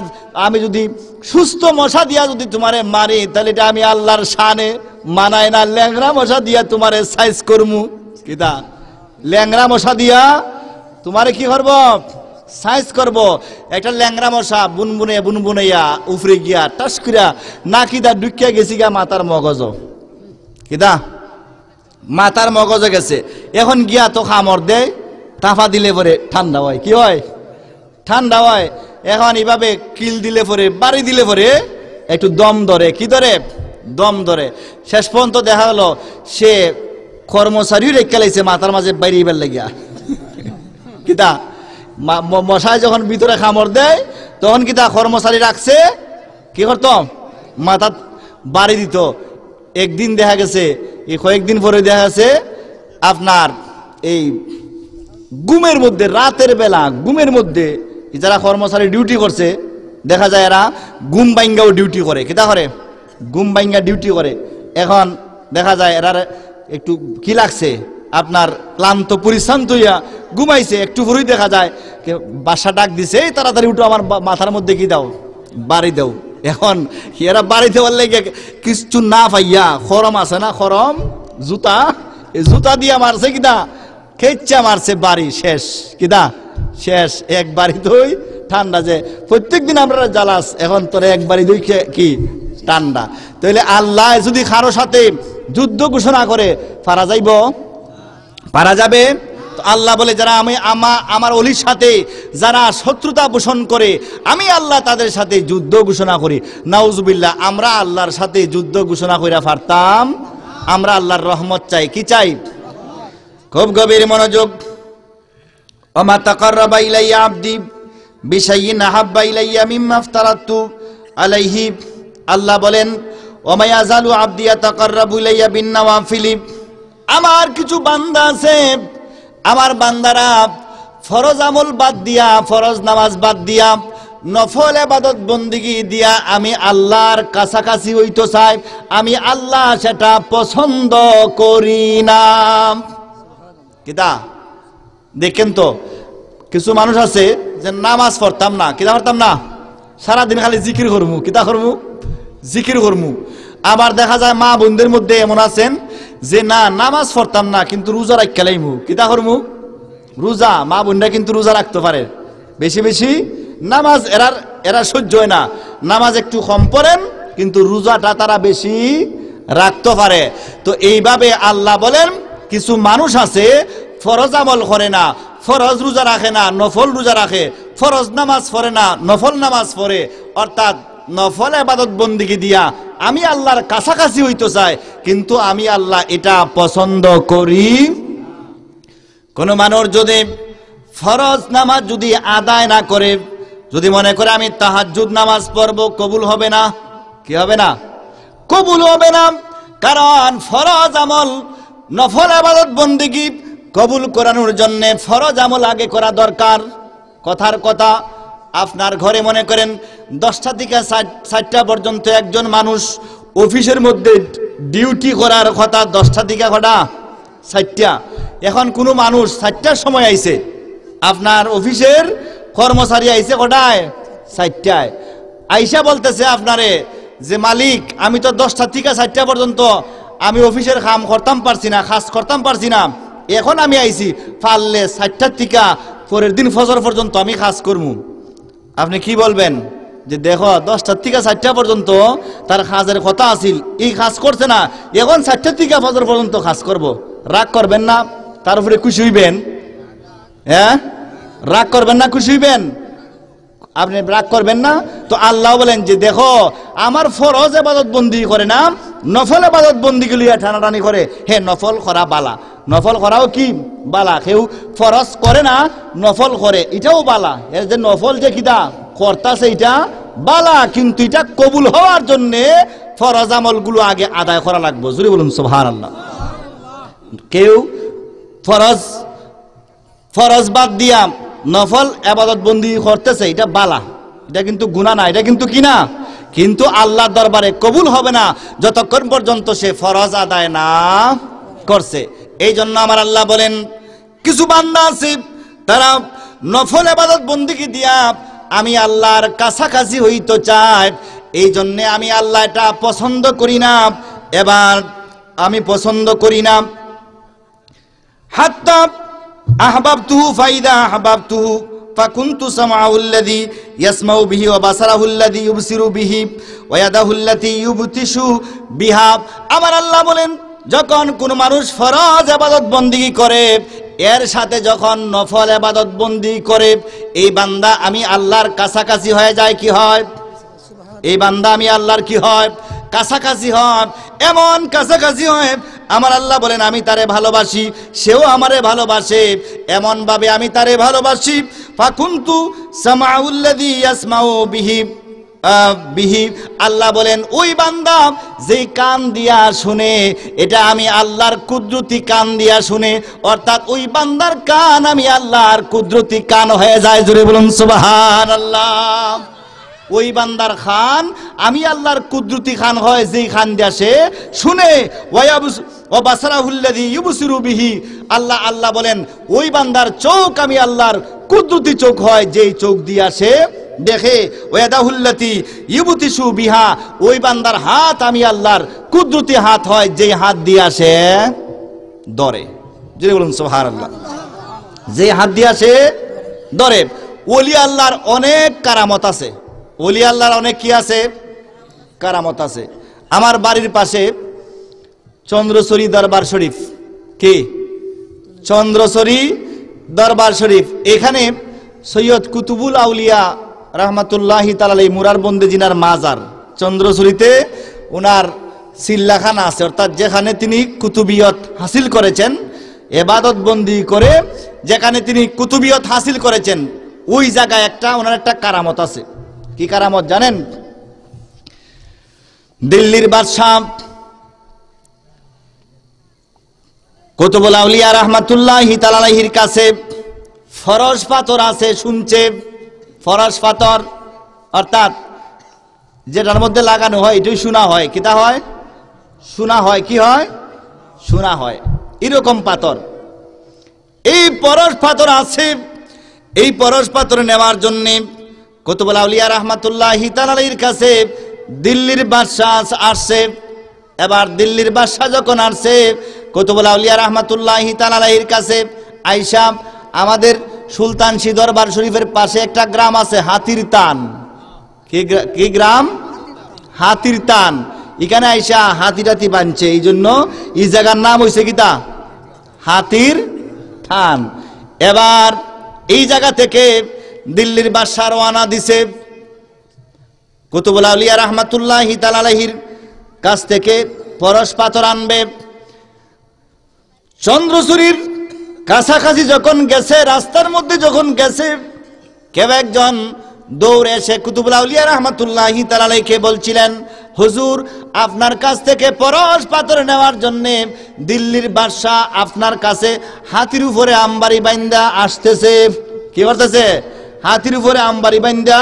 আমি যদি সুস্থ মশা দিয়া যদি তোমারে মারি তাহলে এটা আমি আল্লাহর শানে মানায় না। ল্যাংড়া মশা দিয়া তোমারে সাইজ করমু। কিতা? ল্যাংড়া মশা দিয়া তোমারে কি করব? সাইজ করব। একটা ল্যাংড়া মশা বুনবুনাইয়া উফরে গিয়া টাস করিয়া নাকিদা ঢুকিয়া গেছি গা মাথার মগজ। কিতা? মাথার মগজে গেছে। এখন গিয়া তো খামর দেয়, তাফা দিলে পরে ঠান্ডা হয়। কি হয়? ঠান্ডা হয়। এখন এইভাবে কিল দিলে পরে, বাড়ি দিলে পরে একটু দম ধরে। কি ধরে? দম ধরে। শেষ পর্যন্ত দেখা হলো সে কর্মচারীও রেখে লাইছে মাথার মাঝে বাইরে এবার লাগিয়া। কিতা? মশায় যখন ভিতরে খামর দেয় তখন কিতা কর্মচারী রাখছে, কি করতো? মাথা বাড়ি দিত। একদিন দেখা গেছে, এই কয়েকদিন পরে দেখা গেছে আপনার এই ঘুমের মধ্যে, রাতের বেলা ঘুমের মধ্যে যারা কর্মচারী ডিউটি করছে দেখা যায় এরা ঘুম বাইঙ্গাও ডিউটি করে। কিতা করে? ঘুম বাইঙ্গা ডিউটি করে। এখন দেখা যায় এরা একটু কি লাগছে, আপনার ক্লান্ত পরিশ্রান্ত হইয়া ঘুমাইছে, একটু পরেই দেখা যায় বাসা ডাক দিছে, এই তাড়াতাড়ি উঠো, আমার মাথার মধ্যে কি দাও, বাড়ি দাও। এখন এরা বাড়ি দেওয়ার লেগে কিছু না পাইয়া খরম আছে না, খরম জুতা, এই জুতা দিয়া মারছে কিনা, খেচ্চা মারছে, বাড়ি শেষ। কিনা শেষ, এক বাড়ি দই ঠান্ডা। যে প্রত্যেক দিন আমরা জ্বালাস, এখন তোর এক বাড়ি দই কি ঠান্ডা। তাহলে আল্লাহ যদি কারো সাথে যুদ্ধ ঘোষণা করে পারা যাইব? পারা যাবে? তো আল্লাহ বলে যারা আমার অলির সাথে যারা শত্রুতা পোষণ করে আমি আল্লাহ তাদের সাথে যুদ্ধ ঘোষণা করি। নাউজুবিল্লাহ, আমরা আল্লাহর সাথে যুদ্ধ ঘোষণা কইরা পারতাম? আমরা আল্লাহর রহমত চাই। কি চাই? খুব গভীর মনোযোগ। ওমা তাকাররাবা ইলাইয়া আবদি বিশাইইন আহাব্বা ইলাইয়া মিম্মা আফতারাতু আলাইহি। আল্লাহ বলেন ওমা ইয়াজালু আবদি ইয়াতাকাররাবু ইলাইয়া বিন-নওয়াফিল। আমার কিছু বান্দা আছে, আমার বান্দারা ফরজ আমল বাদ দিয়া, ফরজ নামাজ বাদ দিয়া, নফল ইবাদত বন্দেগী দিয়া আমি আল্লাহর কাছাকাছি হইতে চাই। আমি আল্লাহ সেটা পছন্দ করি না। কিতা দেখেন তো, কিছু মানুষ আছে যে নামাজ পড়তাম না, কিতা পড়তাম না, সারাদিন খালি জিকির করমু। কিতা করমু? জিকির করমু। আবার দেখা যায় মা বোনদের মধ্যে এমন আছেন যে না, নামাজ পড়তাম না কিন্তু রোজা রাখতে লাইমু। কিতা করমু? রোজা। মা বোনরা কিন্তু রোজা রাখতে পারে, বেশি বেশি নামাজ এরা সহ্য হয় না। নামাজ একটু কম পড়েন কিন্তু রোজাটা তারা বেশি রাখতে পারে। তো এইভাবে আল্লাহ বলেন কিছু মানুষ আছে ফরজ আমল করে না, ফরজ রোজা রাখে না, নফল রোজা রাখে, ফরজ নামাজ পড়ে না, নফল নামাজ পড়ে, অর্থাৎ নফল ইবাদত বন্দেগী দিয়া আমি আল্লাহর কাছাকাছি হইতে চাই, কিন্তু আমি আল্লাহ এটা পছন্দ করি। কোন মানুষ যদি ফরজ নামাজ যদি আদায় না করে, যদি মনে করে আমি তাহাজ্জুদ নামাজ পড়ব, কবুল হবে না। কি হবে না? কবুল হবে না। কারণ ফরজ আমল, নফল ইবাদত বন্দেগী কবুল করানোর জন্য ফরজ আমল আগে করা দরকার। কথার কথা, আপনার ঘরে মনে করেন 10টা থেকে 7টা পর্যন্ত একজন মানুষ অফিসের মধ্যে ডিউটি করার কথা, 10টা থেকে কটা 7টা। এখন কোনো মানুষ 7টার সময় আইছে, আপনার অফিসের কর্মচারী আইছে কটায়? 7টায়। আইসা বলতেছে আপনারে যে মালিক আমি তো 10টা থেকে 7টা পর্যন্ত আমি অফিসের কাম করতাম পারছি না, কাজ করতাম পারছি না, এখন আমি আইছি, পারলে 7টার থেকে পরের দিন ফজর পর্যন্ত আমি কাজ করবো। আপনি কি বলবেন? যে দেখো 10টার থেকে 7টা পর্যন্ত তার কাজের কথা আছিল, এই কাজ করছে না, এখন 7টার থেকে ফজর পর্যন্ত কাজ করব। রাগ করবেন না? তার উপরে খুশি হইবেন? হ্যাঁ, রাগ করবেন না? খুশি হইবেন? আপনি রাগ করবেন না? তো আল্লাহ বলেন যে দেখো আমার ফরজ ইবাদত বন্দি করে না, নফল ইবাদত বন্দি লিয়া টানাটানি করে। হে, নফল করা বালা, নফল করাও কি বালা। কেউ ফরজ করে না, নফল করে, এটাও বালা। এর যে নফল যে কিটা করতাছে এটা বালা, কিন্তু এটা কবুল হওয়ার জন্য ফরজ আমলগুলো আগে আদায় করা লাগবে। জোরে বলুন সুবহানাল্লাহ। কেউ ফরজ বাদ দিয়া নফল ইবাদত বন্দি করতেছে, এটা বালা, এটা কিন্তু গুনাহ না, এটা কিন্তু কি না, কিন্তু আল্লাহর দরবারে কবুল হবে না যতক্ষণ পর্যন্ত সে ফরজ আদায় না করছে। এই জন্য আমার আল্লাহ বলেন কিছু বান্দা আছে তারা নফল ইবাদত বন্দেগী দিয়া আমি আল্লাহর কাছাকাছি হইতে চাই, এই জন্য আমি আল্লাহ এটা পছন্দ করি না। এবার আমি পছন্দ করি না। হাত্তা আহবাবতুহু ফাইদা আহবাবতুহু ফাকুনতু সামাউল্লাযী ইয়াসমাউ বিহি ওয়া বাসারাহুল্লাযী ইউবসিরু বিহি ওয়া ইয়াদাহুল্লাতী ইউবতিশু বিহা। আমার আল্লাহ বলেন যখন কোন মানুষ ফরজ ইবাদত বন্দেগী করে, এর সাথে যখন নফল ইবাদত বন্দেগী করে, এই বান্দা আমি আল্লাহর কাছাকাছি হয়ে যায়। কি হয়? এই বান্দা আমি আল্লাহর কি হয়? কাছাকাছি হয়। এমন কাছাকাছি হয় আমার আল্লাহ বলেন আমি তারে ভালোবাসি, সেও আমারে ভালোবাসে, এমন ভাবে আমি তারে ভালোবাসি। ফাকুনতু সামাউল্লাযী ইয়াসমাউ বিহি বিহি, আল্লাহ বলেন ওই বান্দা যেই কান দিয়া শুনে, এটা আমি আল্লাহর কুদরতি কান দিয়া শুনে, অর্থাৎ ওই বান্দার কান আমি আল্লাহর কুদরতি কান হয়ে যায়। জোরে বলুন সুবহানাল্লাহ। ওই বান্দার খান আমি আল্লাহর কুদরতি খান হয়, যেই খান দিয়া সে শুনে। ওয়া বাসারাহুল্লাযী ইউবসিরু বিহি, আল্লাহ বলেন ওই বান্দার চোখ আমি আল্লাহর কুদরতি চোখ হয়, যেই চোখ দিয়া সে দেখে। ওয়াদাহুল্লাতী ইউবতিসু বিহা, ওই বান্দার হাত আমি আল্লাহর কুদরতি হাত হয়, যেই হাত দিয়া সে ধরে। যদি বলুন সুবহানাল্লাহ, যেই হাত দিয়া সে ধরে। ওলি আল্লাহর অনেক কারামত আছে, ওলি আল্লাহর অনেক কি আছে? কারামত আছে। আমার বাড়ির পাশে চন্দ্রচরী দরবার শরীফ, কি চন্দ্রচরী দরবার শরীফ, এখানে সৈয়দ কুতুবুল আউলিয়া রহমাতুল্লাহি তাআলা আলাইহি মুরারবন্দী জিনার মাজার, চন্দ্রচরীতে ওনার সিল্লাখানা আছে, অর্থাৎ যেখানে তিনি কুতুবিয়ত হাসিল করেছেন, ইবাদত বন্দি করে যেখানে তিনি কুতুবিয়ত হাসিল করেছেন, ওই জায়গায় একটা ওনার একটা কারামত আছে। কি কারামত জানেন? দিল্লির বাদশাহ কুতুবুল আউলিয়া রাহমাতুল্লাহি তাআলা আলাইহির কাছে ফরজ পাথর আছে, শুনছে। ফরজ পাথর অর্থাৎ যেটার মধ্যে লাগানো হয় এটাই শোনা হয়। কিতা হয়? শোনা হয়। কি হয়? শোনা হয়। এরকম পাথর, এই পরশ পাথর আছে। এই পরশ পাথর নেওয়ার জন্যে কুতুবুল আউলিয়া রাহমাতুল্লাহি তাআলা আলাইহির কাছে দিল্লির বাদশাহ আসছে। এবার দিল্লির বাদশাহ যখন আসছে কুতুবুল আউলিয়া রাহমাতুল্লাহি তাআলা আলাইহির কাছে আয়েশা, আমাদের সুলতানশী দরবার শরীফের পাশে একটা গ্রাম আছে হাতির তান। কি গ্রাম? হাতির তান। এখানে আয়েশা হাতি টাতি বানছে, এই জন্য এই জায়গার নাম হয়েছে কিতা? হাতির থান। এবার এই জায়গা থেকে দিল্লির বাদশাহ রওনা দিছে কুতুবুল আউলিয়া রাহমাতুল্লাহি তাআলা আলাইহির কাছ থেকে পরশ পাথর আনবে। চন্দ্রচূড়ির কাছাকাছি যখন গেছে, রাস্তার মধ্যে যখন গেছে, কেউ একজন দৌড়ে এসে কুতুবুল আউলিয়া রাহমাতুল্লাহি তাআলা আলাইহিকে বলছিলেন, হুজুর আপনার কাছ থেকে পরশ পাথর নেওয়ার জন্য দিল্লির বাদশাহ আপনার কাছে হাতির উপরে আমবাড়ি বাইন্দা আসতেছে। কি করতেছে? হাতির উপরে আমবাড়ি বাইন্দা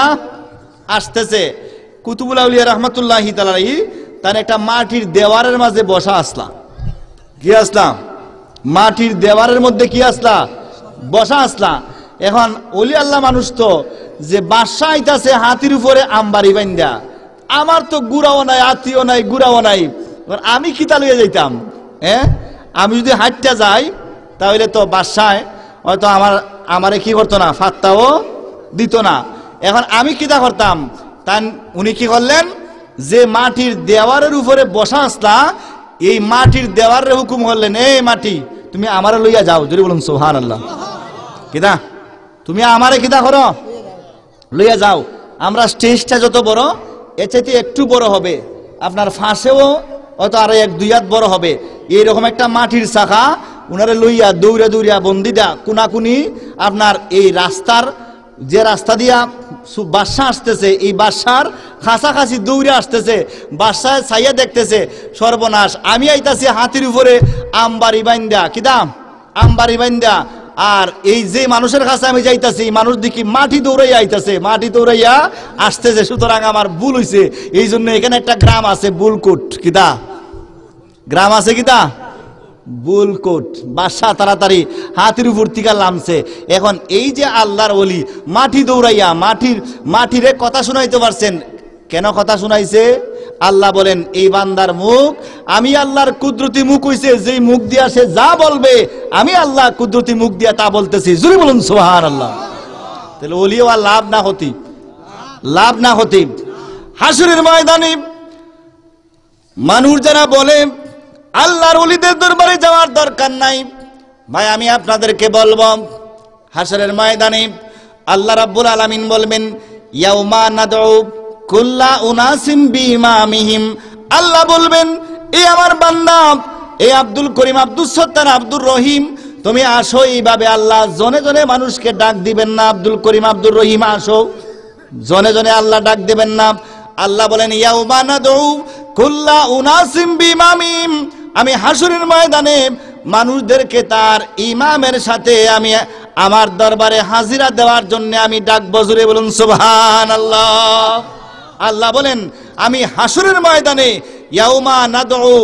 আসতেছে। কুতুবুল আউলিয়া রাহমাতুল্লাহি তাআলা আলাইহি তার একটা মাটির দেওয়ারের মাঝে বসা আসলা। কি আসলাম? মাটির দেওয়ারের মধ্যে কি আসলা? বসা আসলা। এখন ওলি আল্লাহ মানুষ তো, যে বাদশাহ আইতাছে হাতির উপরে আমবাড়ি বাইন্দা, আমার তো গুড়াও নাই, আত্মীয় নাই, গুড়াও নাই, আমি কিতা লইয়া যাইতাম? আমি যদি হাঁটতে যাই তাহলে তো বাদশাহ হয়তো আমারে কি করতো না, ফাত্তাও দিত না। এখন আমি কিতা করতাম? তাই উনি কি করলেন, যে মাটির দেওয়ারের উপরে বসা আসলা, এই মাটির দেওয়ারের হুকুম করলেন, এই মাটি তুমি আমারে লইয়া যাও। যদি বলুন সুবহানাল্লাহ। কিতা তুমি আমারে কিতা করো? লইয়া যাও। আমরা স্টেজটা যত বড়, এর চাইতে একটু বড় হবে, আপনার ফাঁসেও হয়তো আরো 1-2 হাত বড় হবে, এইরকম একটা মাটির শাখা উনারে লইয়া দৌড়ে দৌড়িয়া বন্দিদা কুনাকুনি আপনার এই রাস্তার, যে রাস্তা দিয়া বাদশাহ আসতেছে, এই বাদশার কাছাকাছি দৌড়ে আসতেছে। বাদশাহ ছাইয়া দেখতেছে, সর্বনাশ, আমি আইতাছি হাতির উপরে আমবাড়ি বাইন্দা। কি দাম? আমবাড়ি বাইন্দা। আর এই যে মানুষের কাছে আমি যাইতাছি, মানুষ দেখি মাটি দৌড়াইয়া আইতাছে, মাটি দৌড়াইয়া আসতেছে। সুতরাং আমার ভুল হইছে, এই জন্য এখানে একটা গ্রাম আছে বুলকুট। কিতা গ্রাম আছে? কিতা বুলকুট। বাদশাহ তাড়াতাড়ি হাতির উপর থেকে নামছে। এখন এই যে আল্লাহর ওলি মাটি দৌড়াইয়া মাটিরে কথা শুনাইতে পারছেন। কেন কথা শুনাইছে? আল্লাহ বলেন, এই বান্দার মুখ আমি আল্লাহর কুদরতি মুখ হইছে, যেই মুখ দিয়া সে যা বলবে আমি আল্লাহ কুদরতি মুখ দিয়া তা বলতেছি। জোরে বলুন সুবহানাল্লাহ। তাহলে ওলি হওয়া লাভ না হতে হাসরের ময়দানে মানুষ যারা বলে আল্লাহর ওলিদের দরবারে যাওয়ার দরকার নাই, ভাই আমি আপনাদেরকে বলবো, হাসরের ময়দানে আল্লাহ রাব্বুল আলামিন বলবেন, ইয়াউমা নাদউ কুল্লা উনাসিম বিইমামিহিম। আল্লাহ বলবেন, এই আমার বান্দা, এই আব্দুল করিম, আব্দুল সত্তার, আব্দুর রহিম, তুমি আসো। এইভাবে আল্লাহ জনে জনে মানুষকে ডাক দিবেন না, আব্দুল করিম, আব্দুর রহিম আসো, জনে জনে আল্লাহ ডাক দিবেন না। আল্লাহ বলেন ইয়াউমা নাদউ কুল্লা উনাসিম বিমামিম, আমি হাসরের ময়দানে মানুষদেরকে তার ইমামের সাথে আমি আমার দরবারে হাজিরা দেওয়ার জন্য আমি ডাকবো। জোরে বলুন সুবহানাল্লাহ। আল্লাহ বলেন আমি হাসরের ময়দানে ইয়াউমা নাদউ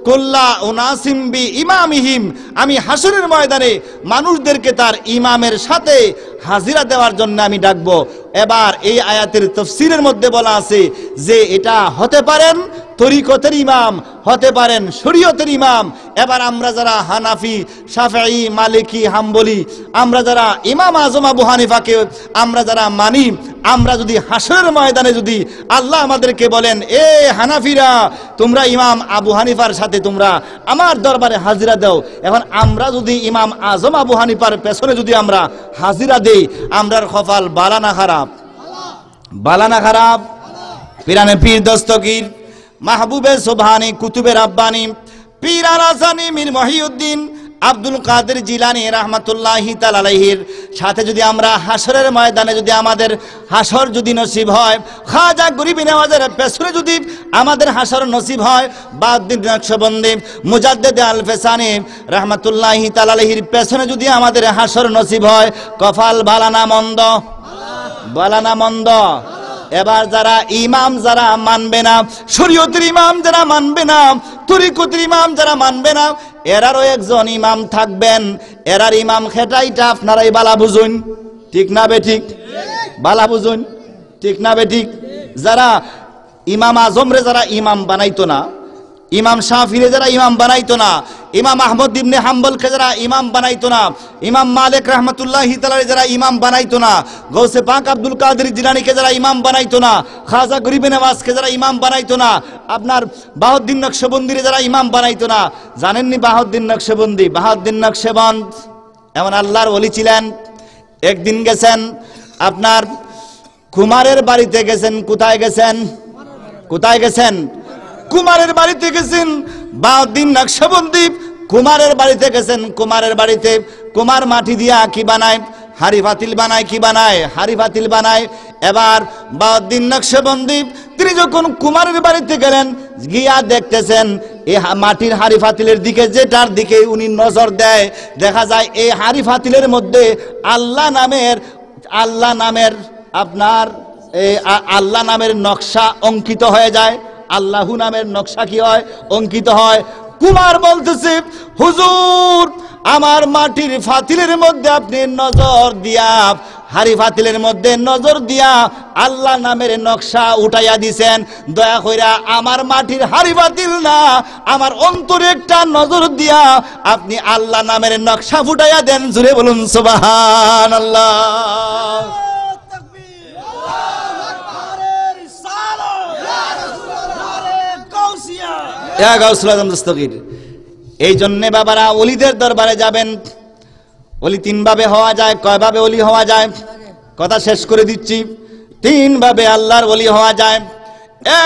কুল্লা উনাসিম বি ইমামিহিম, আমি হাসরের ময়দানে মানুষদেরকে তার ইমামের সাথে হাজিরা দেওয়ার জন্য আমি ডাকবো। এবার এই আয়াতের তাফসীরের মধ্যে বলা আছে যে এটা হতে পারেন তরিকতের ইমাম, হতে পারেন শরীয়তের ইমাম। এবার আমরা যারা হানাফি, শাফেঈ, মালিকি, হাম্বলি, আমরা যারা ইমাম আজম আবু হানিফাকে আমরা যারা মানি, আমরা যদি হাসরের ময়দানে যদি আল্লাহ আমাদেরকে বলেন এ হানাফিরা তোমরা ইমাম আবু হানিফার সাথে তোমরা আমার দরবারে হাজিরা দাও, এখন আমরা যদি ইমাম আজম আবু হানিফার পেছনে যদি আমরা হাজিরা দেই, আমরার কপাল বালা না খারাপ? বালা না খারাপ? পিরানে পীর দস্তগীর মাহবুবে সুবহানি কুতুবে রাব্বানি পীর আল হাসানি মীর মহিউদ্দিন আব্দুল কাদের জিলানী রাহমাতুল্লাহি তাআলা আলাইহির সাথে যদি আমরা হাসরের ময়দানে যদি আমাদের হাসর যদি নসিব হয়, খাজা গরিব নওয়াজের পেছনে যদি আমাদের হাসর নসিব হয়, বাউদ্দিন নকশবন্দি মুজাদ্দিদ আল ফেসানি রাহমাতুল্লাহি তাআলা আলাইহির পেছনে যদি আমাদের হাসর নসিব হয়, কপাল বালা না মন্দ? বালা না মন্দ? এবার যারা ইমাম যারা মানবে না, শরীয়তের ইমাম যারা মানবে না, তরিকতের ইমাম যারা মানবে না, এরারও একজন ইমাম থাকবেন। এরার ইমাম খেটাইটা আপনারাই বালা বুঝুন, ঠিক না বে ঠিক? বালা বুঝুন, ঠিক না বে ঠিক? যারা ইমাম আজমরে যারা ইমাম বানাইতো না, ইমাম শাফিরে যারা ইমাম বানাইতো না, ইমাম আহমদ ইবনে হাম্বলকে যারা ইমাম বানাইতো না, ইমাম মালিক রাহমাতুল্লাহি তাআলা যারা ইমাম বানাইতো না, গৌসে পাক আব্দুল কাদের জিলানীকে যারা ইমাম বানাইতো না, খাজা গরিব নওয়াজকে যারা ইমাম বানাইতো না, আপনার বাহাউদ্দিন নকশবন্দিরে যারা ইমাম বানাইতো না, জানেননি বাহাউদ্দিন নকশবন্দি? বাহাউদ্দিন নকশবন্দ এমন আল্লাহর ওলি ছিলেন। একদিন গেছেন আপনার কুমারের বাড়িতে গেছেন। কোথায় গেছেন? কোথায় গেছেন? কুমারের বাড়িতে গেছেন। বাউদ্দিন নকশবন্দি কুমারের বাড়িতে গেছেন। কুমারের বাড়িতে কুমার মাটি দিয়া কি বানায়? হাড়ি পাতিল বানায়। কি বানায়? হাড়ি পাতিল বানায়। এবার বাউদ্দিন নকশবন্দি তিনি যখন কুমারের বাড়িতে গেলেন, গিয়া দেখতেছেন এই মাটির হাড়ি পাতিলের দিকে, যেটার দিকে উনি নজর দেয়, দেখা যায় এই হাড়ি পাতিলের মধ্যে আল্লাহ নামের আপনার আল্লাহ নামের নকশা অঙ্কিত হয়ে যায়। আল্লাহু নামের নকশা কি হয়? অঙ্কিত হয়। কুমার বলতেছে হুজুর আমার মাটির ফাতিলের মধ্যে আপনি নজর দিয়া, হাড়ি ফাতিলের মধ্যে নজর দিয়া আল্লাহ নামের নকশা উঠাইয়া দিছেন, দয়া কইরা আমার মাটির হাড়ি ফাতিল না, আমার অন্তরে একটা নজর দিয়া আপনি আল্লাহ নামের নকশা ফুটাইয়া দেন। জুড়ে বলুন সুবহানাল্লাহ। এই জন্য বাবারা ওলিদের দরবারে যাবেন। ওলি তিন ভাবে হওয়া যায়। কয় ভাবে ওলি হওয়া যায়? কথা শেষ করে দিচ্ছি। তিন ভাবে আল্লাহর ওলি হওয়া যায়।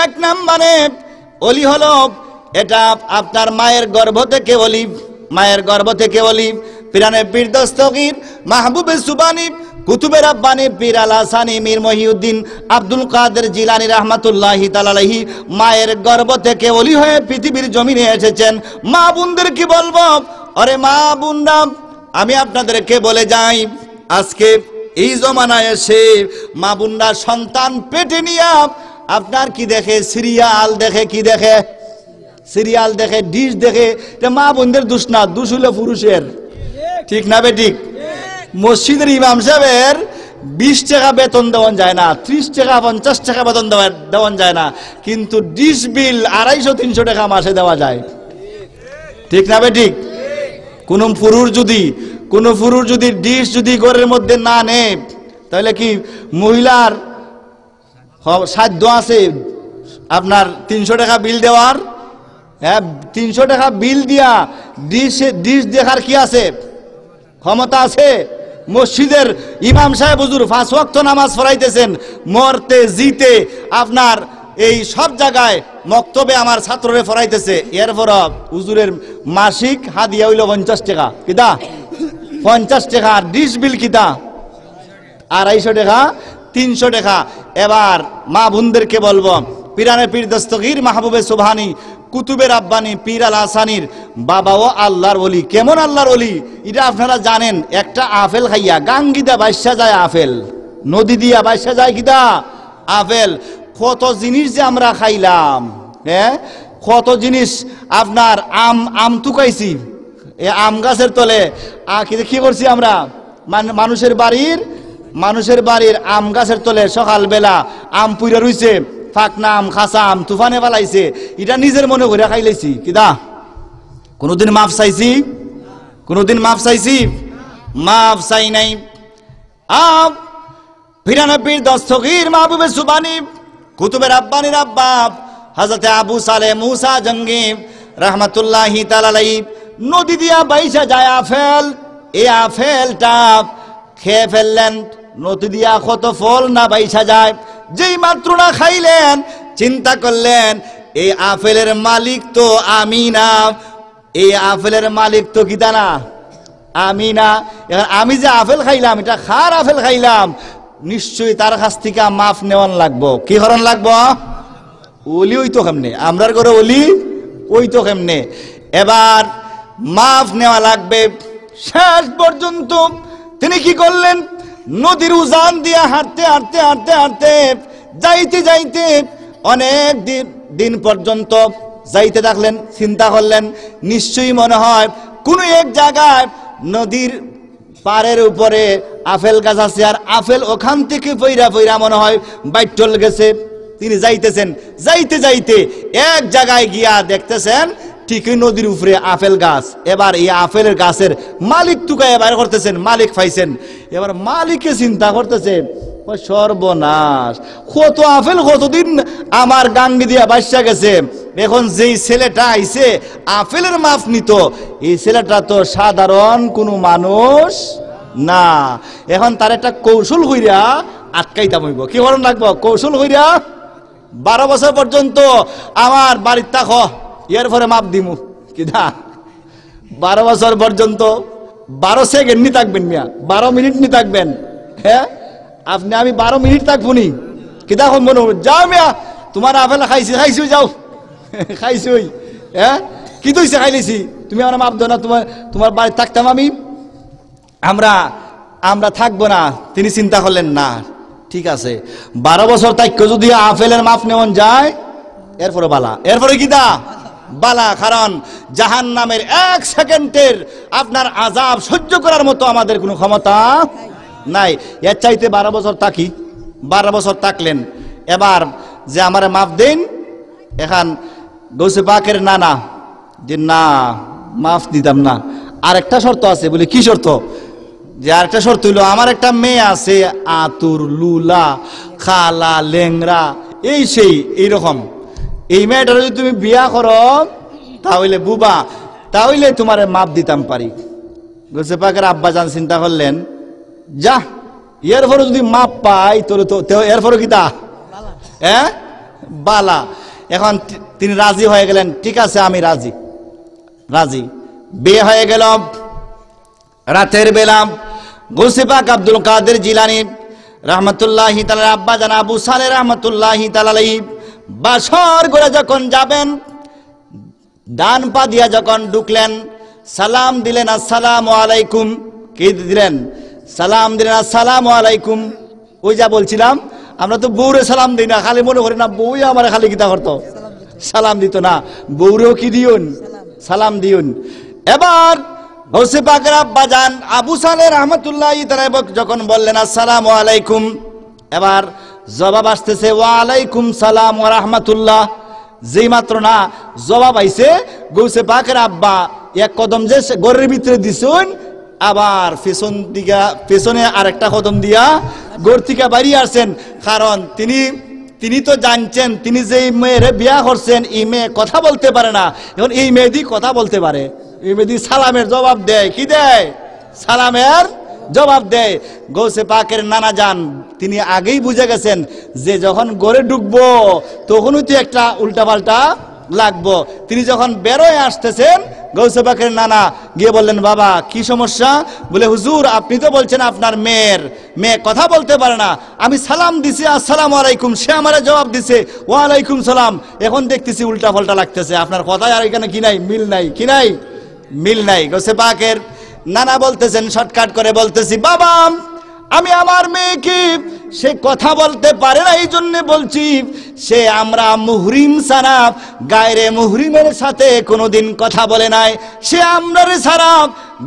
এক নম্বরে ওলি হলো এটা আপনার মায়ের গর্ভ থেকে ওলি, মায়ের গর্ভ থেকে ওলি। পিরানে পীর দস্তগীর মাহবুবে সুবহানি কুতুবে রাব্বানি পীর আল হাসানি মীর মহিউদ্দিন আব্দুল কাদের জিলানী রাহমাতুল্লাহি তাআলা আলাইহি মায়ের গর্ভ থেকে ওলি হয়ে পৃথিবীর জমিনে এসেছেন। মা বোনদের কি বলবো? আরে মা বোনরা, আমি আপনাদেরকে বলে যাই, আজকে এই জমানায় এসে মা বোনরা সন্তান পেটে নিয়ে আপনার কি দেখে? সিরিয়াল দেখে। কি দেখে? সিরিয়াল দেখে, ডিশ দেখে। মা বোনদের দোষ না, দোষ হলো পুরুষের, ঠিক না বে ঠিক? মসজিদের ইমাম সাহেবের 20 টাকা বেতন দেওয়া যায় না, 30 টাকা 50 টাকা বেতন দেওয়া যায় না, কিন্তু ডিশ বিল 250-300 টাকা মাসে দেওয়া যায়, ঠিক না বে ঠিক? কোন পুরুষ যদি ডিশ যদি ঘরের মধ্যে না নেয়, তাহলে কি মহিলার সাধ্য আছে আপনার 300 টাকা বিল দেওয়ার? হ্যাঁ, 300 টাকা বিল দিয়া ডিশ দেখার কি আছে? ক্ষমতা আছে? মসজিদের ইমাম সাহেব হুজুর 5 ওয়াক্ত নামাজ পড়াইতেছেন, মরতে জিতে আপনার এই সব জায়গায় মক্তবে আমার ছাত্ররে পড়াইতেছে, এরপর হুজুরের মাসিক হাদিয়া হইল 50 টাকা। কিতা? 50 টাকা। আর ডিশ বিল কিতা? 250 টাকা, 300 টাকা। এবার মা বোনদেরকে বলবো, পিরানে পীর দস্তগীর মাহবুবে সুবহানী কুতুবে রাব্বানী পীর আল হাসানির বাবাও আল্লাহর ওলি। কেমন আল্লাহর ওলি এটা আপনারা জানেন? একটা আপেল খাইয়া গাঙ্গিদা বাইসা যায় আপেল, নদী দিয়া বাইসা যায় কিদা আপেল। কত জিনিস যে আমরা খাইলাম, হ্যাঁ কত জিনিস। আপনার আম তুকাইছি এ আম গাছের তলে, কি করছি আমরা? মানুষের বাড়ির আম গাছের তলে সকালবেলা আম পুইরা রইছে, ফাকনা আম, খাসা আম তুফানে পালাইছে, এটা নিজের মনে করে খাইলাইছি কিদা? কোনদিন মাফ চাইছি? কোনদিন মাফ চাইছি? মাফ চাই নাই। পিরানে পীর দস্তগীর মাহবুবে সুবহানী কুতুবে রাব্বানীর আব্বা হযরত আবু সালেহ মুসা জঙ্গি রাহমাতুল্লাহি তাআলা আলাইহি নদী দিয়া বাইসা যায় আপেল। এই আপেলটা খেয়ে ফেললেন, নদী দিয়া কত ফল না বাইসা যায়। যেই মাত্র না খাইলেন চিন্তা করলেন এই আপেলের মালিক তো আমি না, এই আপেলের মালিক তো কিতা না আমি না। এখন আমি যে আপেল খাইলাম এটা খার আপেল খাইলাম, নিশ্চয়ই তার কাছ থেকে মাফ নেওয়ান লাগবো। কি করণ লাগবো? ওলি ওই তো কেমনে, আমরার করে ওলি ওই তো কেমনে। এবার মাফ নেওয়া লাগবে। শেষ পর্যন্ত তিনি কি করলেন? নদীর উজান দিয়ে হাঁটতে হাঁটতে হাঁটতে হাঁটতে যাইতে যাইতে অনেক দিন পর্যন্ত যাইতে থাকলেন। চিন্তা করলেন নিশ্চয়ই মনে হয় কোনো এক জায়গায় নদীর পাড়ের উপরে আপেল গাছ আছে, আর আপেল ওখান থেকে পইরা পইরা মনে হয় বাইটল গেছে। তিনি যাইতেছেন, যাইতে যাইতে এক জায়গায় গিয়া দেখতেছেন ঠিকই নদীর উপরে আপেল গাছ। এবার এই আপেলের গাছের মালিক তুকায় বাইর করতেছেন, মালিক পাইছেন। এবার মালিককে চিন্তা করতেছে সর্বনাশ, কত আপেল কতদিন আমার গাঙ্গি দিয়া বাসা গেছে, এখন যেই ছেলেটা আইছে আপেলের মাফ নিত, এই ছেলেটা তো সাধারণ কোনো মানুষ না। এখন তার একটা কৌশল হইরা আটকাইতাম হইব। কি করণ লাগবো? কৌশল হইরা 12 বছর পর্যন্ত আমার বাড়ির থাক, এর পরে মাপ দিমু কিনা? 12 বছর পর্যন্ত 12 সেকেন্ড নি থাকবেন মিয়া, 12 মিনিট নি থাকবেন। হ্যাঁ আপনি আমি 12 মিনিট থাকবো নি কিতা? মনে হবে যাও মিয়া, তোমার আপেল খাইছি যাও খাইছি। হ্যাঁ কি তুইছে খাইলেছি, তুমি আমার মাপ দো না, তোমার বাড়ি থাকতাম আমি, আমরা থাকবো না। তিনি চিন্তা করলেন না ঠিক আছে 12 বছর তাইক যদি আপেলের মাপ নেওয়া যায় এরপরে বালা, এরপরে কিতা বালা। কারণ জাহান্নামের 1 সেকেন্ডের আপনার আযাব সহ্য করার মতো আমাদের কোনো ক্ষমতা নাই। এর চাইতে 12 বছর থাকি। 12 বছর থাকলেন। এবার যে আমারে মাফ দেন, এখন গৌসে পাকের নানা যে না মাফ দিতাম না, আর একটা শর্ত আছে। বলে কি শর্ত? যে আরেকটা শর্ত হইল আমার একটা মেয়ে আছে আতুর, লুলা, খালা, লেংরা, এই সেই এইরকম, এই মেয়েটা যদি তুমি বিয়া করো তাহলে বুবা, তাহলে তোমার মাপ দিতাম পারি। গৌসে পাকের আব্বা জান চিন্তা করলেন যা এরপরে যদি মাপ পাই তোরে তো এরপরে কিতা হ্যাঁ বালা। এখন তিনি রাজি হয়ে গেলেন, ঠিক আছে আমি রাজি। বিয়ে হয়ে গেল। রাতের বেলা গৌসে পাক আব্দুল কাদের জিলানী রাহমাতুল্লাহি তাআলা আব্বা জান আবু সালেহ রাহমাতুল্লাহি তাআলা আলাইহি বাসর করে যখন যাবেন, ডান পা দিয়া যখন ঢুকলেন, সালাম দিলেন আসসালামু আলাইকুম। কি দিলেন? সালাম দিলেন আসসালামু আলাইকুম। ওই যা বলছিলাম আমরা তো বউরে সালাম দিই না, খালি মনে করি না বউই আমার খালি কিতা করতো, সালাম দিত না। বউরেও কি দিউন? সালাম দিউন। এবার গৌসে পাকের আব্বা জান আবু সালেহ রাহমাতুল্লাহি তাআলা যখন বললেন আসসালামু আলাইকুম, এবার জবাব আসতেছে ওয়া আলাইকুম সালাম ওয়া রাহমাতুল্লাহ। যেই মাত্র না জবাব আইছে, গৌসে পাকের আব্বা এক কদম যে ঘরের ভিতরে দিছুন, আবার পেছনে আরেকটা কদম দিয়া ঘর থেকে বাড়িয়ে আসছেন। কারণ তিনি তো জানছেন তিনি যেই মেয়ের বিয়া করছেন এই মেয়ে কথা বলতে পারে না। এখন এই মেয়েদি কথা বলতে পারে, এই মেয়েদি সালামের জবাব দেয়। কি দেয়? সালামের জবাব দেয়। গৌসে পাকের নানা যান তিনি আগেই বুঝে গেছেন যে যখন ঘরে ঢুকবো তখনই তো একটা উল্টাপাল্টা লাগবো। তিনি যখন বেরোয় আসতেছেন, গৌসে পাকের নানা গিয়ে বললেন, বাবা কি সমস্যা? বলে, হুজুর আপনি তো বলছেন আপনার মেয়ে কথা বলতে পারে না, আমি সালাম দিছি আসসালামু আলাইকুম, সে আমারে জবাব দিছে ওয়ালাইকুম সালাম, এখন দেখতেছি উল্টা পাল্টা লাগতেছে, আপনার কথায় আর এখানে কি নাই, মিল নাই, কি নাই, মিল নাই। গৌসে পাকের নানা বলতেছেন, শর্টকাট করে বলতেছি, বাবা আমি আমার মেয়েকে, সে কথা বলতে পারে না এই জন্য বলছি, সে আমরা মুহরিম ছাড়া গায়রে মুহরিমের সাথে কোনোদিন কথা বলে নাই, সে আমরারে ছাড়া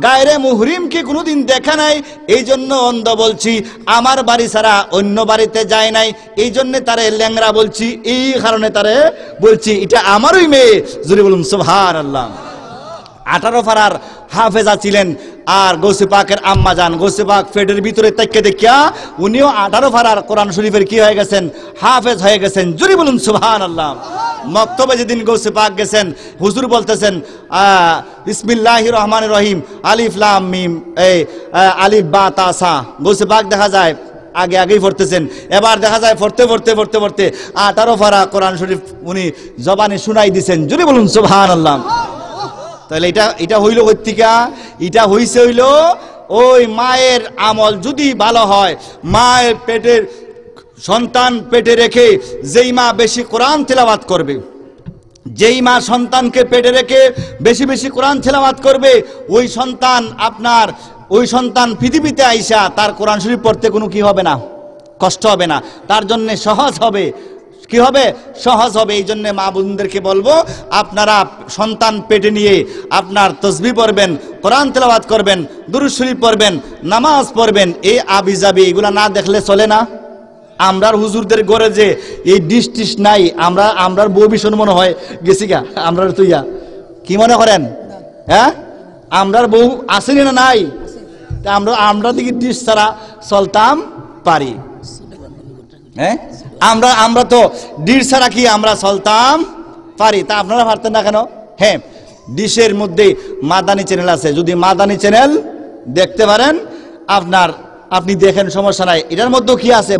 গায়রে মুহরিমকে কোনোদিন দেখে নাই, এই জন্য অন্ধ বলছি, আমার বাড়ি ছাড়া অন্য বাড়িতে যায় নাই, এই জন্য তারে ল্যাংরা বলছি, এই কারণে তারে বলছি এটা আমারই মেয়ে। জোরে বলুন সুবহানাল্লাহ। 18 পারার হাফেজা ছিলেন, আর গৌসে পাকের আম্মা যান, গৌসে পাক পেটের ভিতরে তাকিয়ে দেখিয়া উনিও 18 পারার কোরআন শরীফের কি হয়ে গেছেন, হাফেজ হয়ে গেছেন। জোরে বলুন সুবহানাল্লাহ। মক্তবে যেদিন গৌসে পাক গেছেন, হুজুর বলতেছেন বিসমিল্লাহির রহমানির রহিম, আলিফ লাম মিম, এই আলিফ বা তা সা, গৌসে পাক দেখা যায় আগেই পড়তেছেন, এবার দেখা যায় পড়তে 18 পারা কোরআন শরীফ উনি জবানে শুনাই দিছেন। জোরে বলুন সুবহানাল্লাহ। তাহলে এটা হইল কর্তিকা, এটা হইল ওই মায়ের আমল যদি ভালো হয়, মায়ের পেটের সন্তান পেটে রেখে যেই মা বেশি কোরআন তেলাওয়াত করবে, যেই মা সন্তানকে পেটে রেখে বেশি বেশি কোরআন তেলাওয়াত করবে, ওই সন্তান পৃথিবীতে আইসা তার কোরআন শরীফ পড়তে কোনো কি হবে না, কষ্ট হবে না, তার জন্য সহজ হবে। কি হবে? সহজ হবে। এই জন্য মা বোনদেরকে বলবো, আপনারা সন্তান পেটে নিয়ে আপনার তসবিহ পড়বেন, কোরআন তেলাওয়াত করবেন, দুরূদ শরীফ পড়বেন, নামাজ পড়বেন, এই আবিজাবি এগুলা না দেখলে চলে না। আমরার হুজুরদের ঘরে যে এই ডিশ নাই, আমরার বউ ভীষণ মনে হয় গেছি গা, আমরার তুইয়া কি মনে করেন? হ্যাঁ, আমরার বউ আসেনি না নাই? আমরা দিকে ডিশ ছাড়া চলতাম পারি? হ্যাঁ, আমরা তো ডিশ ছাড়া কি আমরা চলতাম পারি? তা আপনারা পারতেন না কেন? হ্যাঁ, ডিশের মধ্যে মাদানী চ্যানেল আছে, যদি মাদানী চ্যানেল দেখতে পারেন আপনি দেখেন, সমস্যা নাই। এটার মধ্যে কি আছে?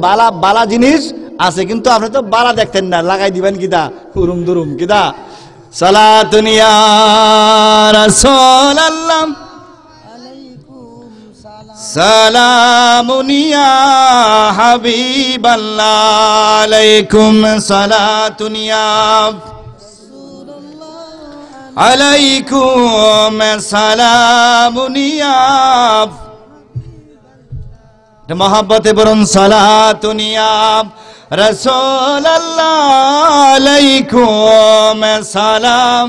বালা জিনিস আছে, কিন্তু আপনি তো বালা দেখতেন না, লাগাই দিবেন কিদা, হুরুম দুরুম কিদা। সালাতুন ইয়া রাসূলুল্লাহ, সালামুন ইয়া হাবিবাল্লাহ, আলাইকুম সালাতুন ইয়া রাসূলুল্লাহ, আলাইকুম সালামুন ইয়া, মোহাব্বতে বলুন সালাতুন ইয়া রাসূলুল্লাহ, আলাইকুম সালাম।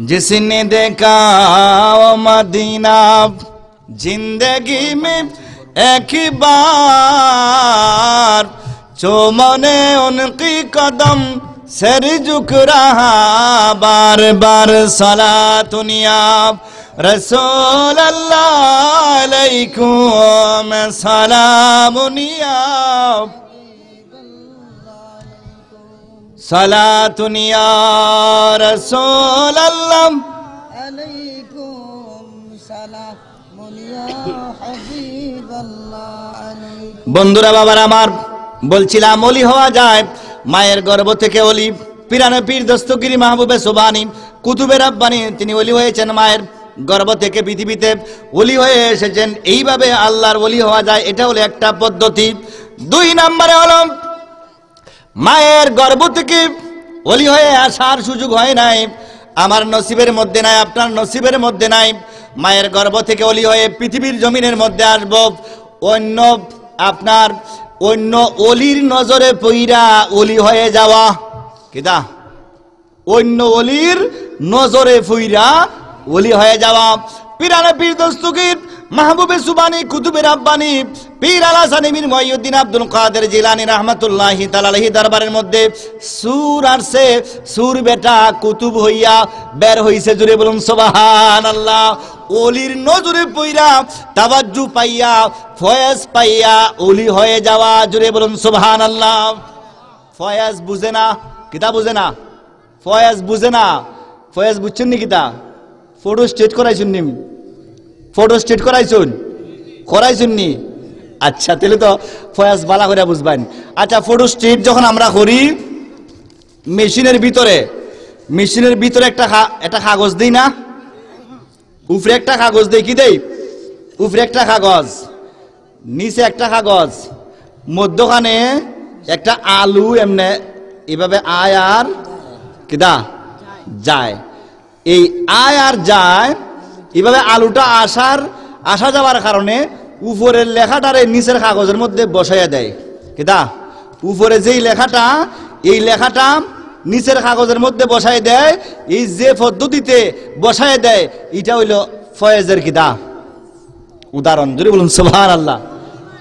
जिसने देखा मदीना जिंदगी में एक बार, जो मने उनकी कदम सर झुक रहा बार बार, सलातुन या रसूलल्लाह, अलैकुम सलामुन या, সালাতুন ইয়া রাসূলুল্লাহ, আলাইকুম সালামুন ইয়া হাবিবাল্লাহ। বন্ধুরা, বাবার আমার, বলছিলাম ওলি হওয়া যায় মায়ের গর্ভ থেকে। ওলি পিরানে পীর দস্তগিরি মাহবুবে সুবহানী কুতুবে রাব্বানী, তিনি ওলি হয়েছেন মায়ের গর্ভ থেকে, পৃথিবীতে ওলি হয়ে এসেছেন। এইভাবে আল্লাহর ওলি হওয়া যায়, এটা হলো একটা পদ্ধতি। 2 নম্বরে হলো মায়ের গর্ভ থেকে ওলি হয়ে আসার সুযোগ হয় নাই, আমার নসিবের মধ্যে নাই, আপনার নসিবের মধ্যে নাই। মায়ের গর্ভ থেকে ওলি হয়ে পৃথিবীর জমিনের মধ্যে আসব, অন্য ওলির নজরে পইরা ওলি হয়ে যাওয়া, কিদা? অন্য ওলির নজরে পইরা ওলি হয়ে যাওয়া। পিরানে পীর দস্তগীর মাহবুবে সুবহানী কুতুবে রাব্বানী পীর আল হাসানী মীর মুহিউদ্দিন আব্দুল কাদের জিলানী রাহমাতুল্লাহি তাআলা আলাইহি দরবারের মধ্যে সূর আসছে, সূর বেটা কুতুব হইয়া বের হইছে। জুড়ে বলুন সুবহানাল্লাহ। ওলির নজরে পইরা তাওয়াজ্জু পাইয়া ফয়েজ পাইয়া ওলি হয়ে যাওয়া। জুড়ে বলুন সুবহানাল্লাহ। ফয়েজ বুঝে না, কিতা বুঝে না? ফয়েজ বুঝে না। ফয়েজ বুঝছেন নি? কিতা ফটো স্টেট করাইছেন নি? ফটো স্টেট করাইছুন নি? আচ্ছা তাহলে তো ফয়াজ বালা করে বুঝবেন। আচ্ছা ফটো স্টেট যখন আমরা করি মেশিনের ভিতরে একটা কাগজ দিই না, উপরে একটা কাগজ দেই, কি দেই? উপরে একটা কাগজ, নিচে একটা কাগজ, মধ্যখানে একটা আলু এমনে এভাবে আয় আর কিদা যায়। এই আয় আর যায় এভাবে আলুটা আসা যাওয়ার কারণে উপরের লেখাটারে নিচের কাগজের মধ্যে বসাইয়া দেয়। কিদা উপরে যেই লেখাটা, এই লেখাটা নিচের কাগজের মধ্যে বসাই দেয়। এই যে পদ্ধতিতে বসাই দেয় এটা হইল ফয়েজের কিদা উদাহরণ। যদি বলুন সুবহানাল্লাহ।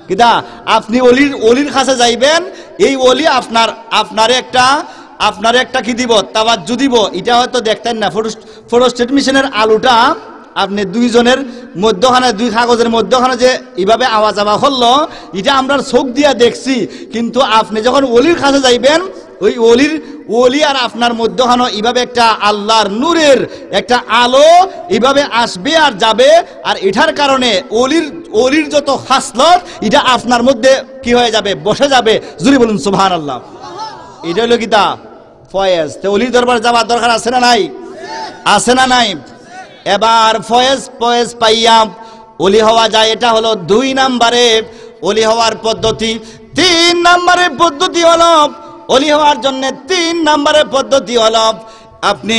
কিদা আপনি অলির কাছে যাইবেন, এই অলি আপনার একটা কি দিব, তাওয়াজ্জু দিব। এটা হয়তো দেখতেন না, ফটোস্টেট মেশিনের আলুটা আপনি দুইজনের মধ্যখানে, দুই কাগজের মধ্যখানে যে এইভাবে আওয়াজ হলো, এটা আমরা চোখ দিয়া দেখছি। কিন্তু আপনি যখন অলির কাছে যাইবেন, ওই অলি আর আপনার মধ্যখানে এইভাবে একটা আল্লাহর নূরের একটা আলো এইভাবে আসবে আর যাবে। আর এটার কারণে অলির যত খাসলত এটা আপনার মধ্যে কি হয়ে যাবে, বসে যাবে। জুরি বলুন সুবহানাল্লাহ। এটা হলো কিতা ফয়েজ। তো অলির দরবার যাওয়ার দরকার আছে না নাই? আছে না নাই? এবার ফয়েজ পাইয়া অলি হওয়া যায়। এটা হলো 2 নম্বরে অলি হওয়ার পদ্ধতি। 3 নম্বরের পদ্ধতি হলো অলি হওয়ার জন্য 3 নম্বরের পদ্ধতি হলো আপনি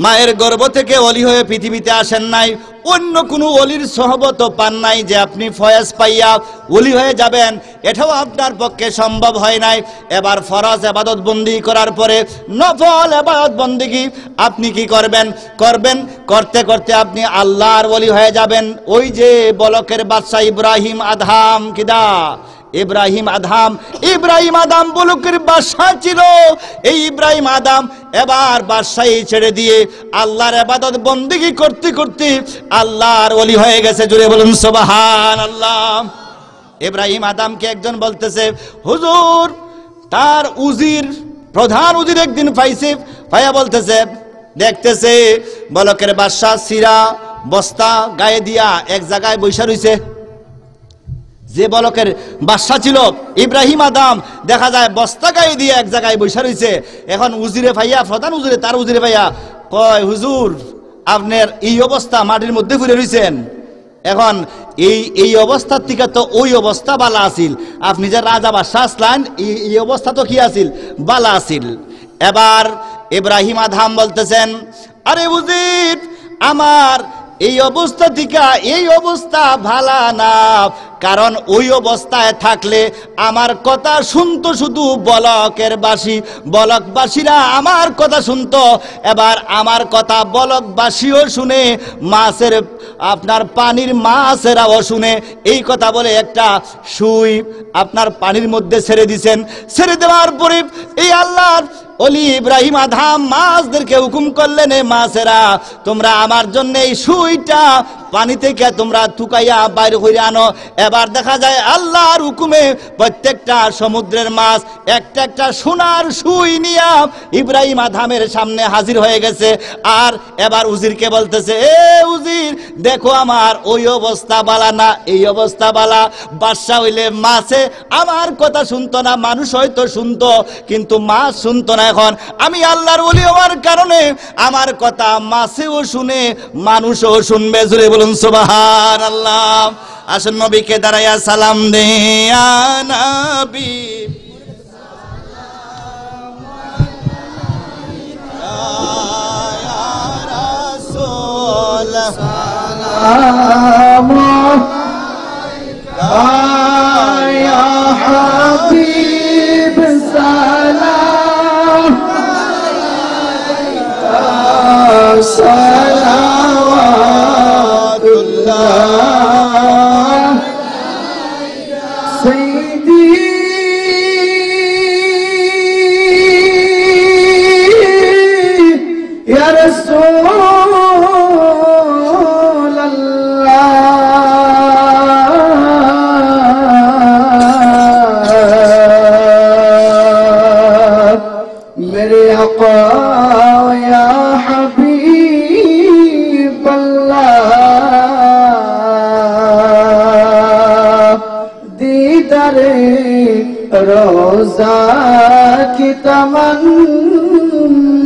মায়ের গর্ভ থেকে অলি হয়ে পৃথিবীতে আসেন নাই, অন্য কোনো অলির সহবত পান নাই যে আপনি ফয়েজ পাইয়া অলি হয়ে যাবেন, এটাও আপনার পক্ষে সম্ভব হয় নাই। এবার ফরজ ইবাদত বন্দি করার পরে নফল ইবাদত বন্দিগি আপনি কি করবেন করতে করতে আপনি আল্লাহর ওলি হয়ে যাবেন। ওই যে বলকের বাদশা ইব্রাহিম আদম, কিদা ইব্রাহিম আদম বলকের বাদশা ছিল। এই ইব্রাহিম আদম এবার বাদশাহী ছেড়ে দিয়ে আল্লাহর ইবাদত বন্দেগী করতে করতে আল্লাহর ওলি হয়ে গেছে। জুড়ে বলুন সুবহানাল্লাহ। ইব্রাহিম আদমকে একজন বলতেছে, হুজুর তার প্রধান উজির একদিন পাইয়া বলতেছে, দেখতেছে বলকের বাদশা সিরা বস্তা গায়ে দিয়া এক জায়গায় বৈশা রইছে। যে বলকের বাদশা ছিল ইব্রাহিম আদম, দেখা যায় বস্তা গায়ে দিয়ে এক জায়গায় বৈশা রইছে। এখন উজিরে ভাইয়া, প্রধান উজিরে, তার উজিরে ভাইয়া কয়, হুজুর আপনার এই অবস্থা, মাটির মধ্যে ঘুরে রইছেন। এখন এই অবস্থার থেকে তো ওই অবস্থা বালা আছিল, আপনি যে রাজা বাদশা আসলেন এই অবস্থা তো কি আছিল, বালা আছিল। এবার ইব্রাহিম আদম বলতেছেন, আরে উজির, আমার এই অবস্থা থেকে এই অবস্থা ভালা না, কারণ ওই অবস্থায় থাকলে আমার কথা শুনতো শুধু বলকবাসীরা আমার কথা শুনতো। এবার আমার কথা বলকবাসীও শুনে, মাছের আপনার পানির মাছেরাও শুনে। এই কথা বলে একটা সুই আপনার পানির মধ্যে ছেড়ে দিছেন। ছেড়ে দেওয়ার পরে এই আল্লাহর ওলি ইব্রাহিম আদম মাছদেরকে হুকুম করলেন, এ মাছেরা তোমরা আমার জন্য এই সুইটা পানি থেকে তোমরা থুকাইয়া বাইর করে আনো। এবার দেখা যায় আল্লাহর হুকুমে প্রত্যেকটা সমুদ্রের মাছ একটা একটা সোনার সুই নিয়া ইব্রাহিম আদমের সামনে হাজির হয়ে গেছে। আর এবার উজিরকে বলতেছে, এ উজির দেখো আমার ওই অবস্থা বালা না, এই অবস্থা বালা। বাদশা হইলে মাছে আমার কথা শুনতো না, মানুষ হয়তো শুনতো কিন্তু মাছ শুনতো না। এখন আমি আল্লাহর ওলি হওয়ার কারণে আমার কথা মাছেও শুনে, মানুষও শুনবে। জুড়ে বলুন সুবহানাল্লাহ। আসুন নবীকে দাঁড়াইয়া সালাম দে, ইয়া নবী ইয়া রাসূল সালাম আলাইকা ইয়া হাবিব সালাম আলাইকা সালাওয়াতুল্লাহ সাইয়্যিদি ইয়া রাসূলুল্লাহ रोजा की तमन्ना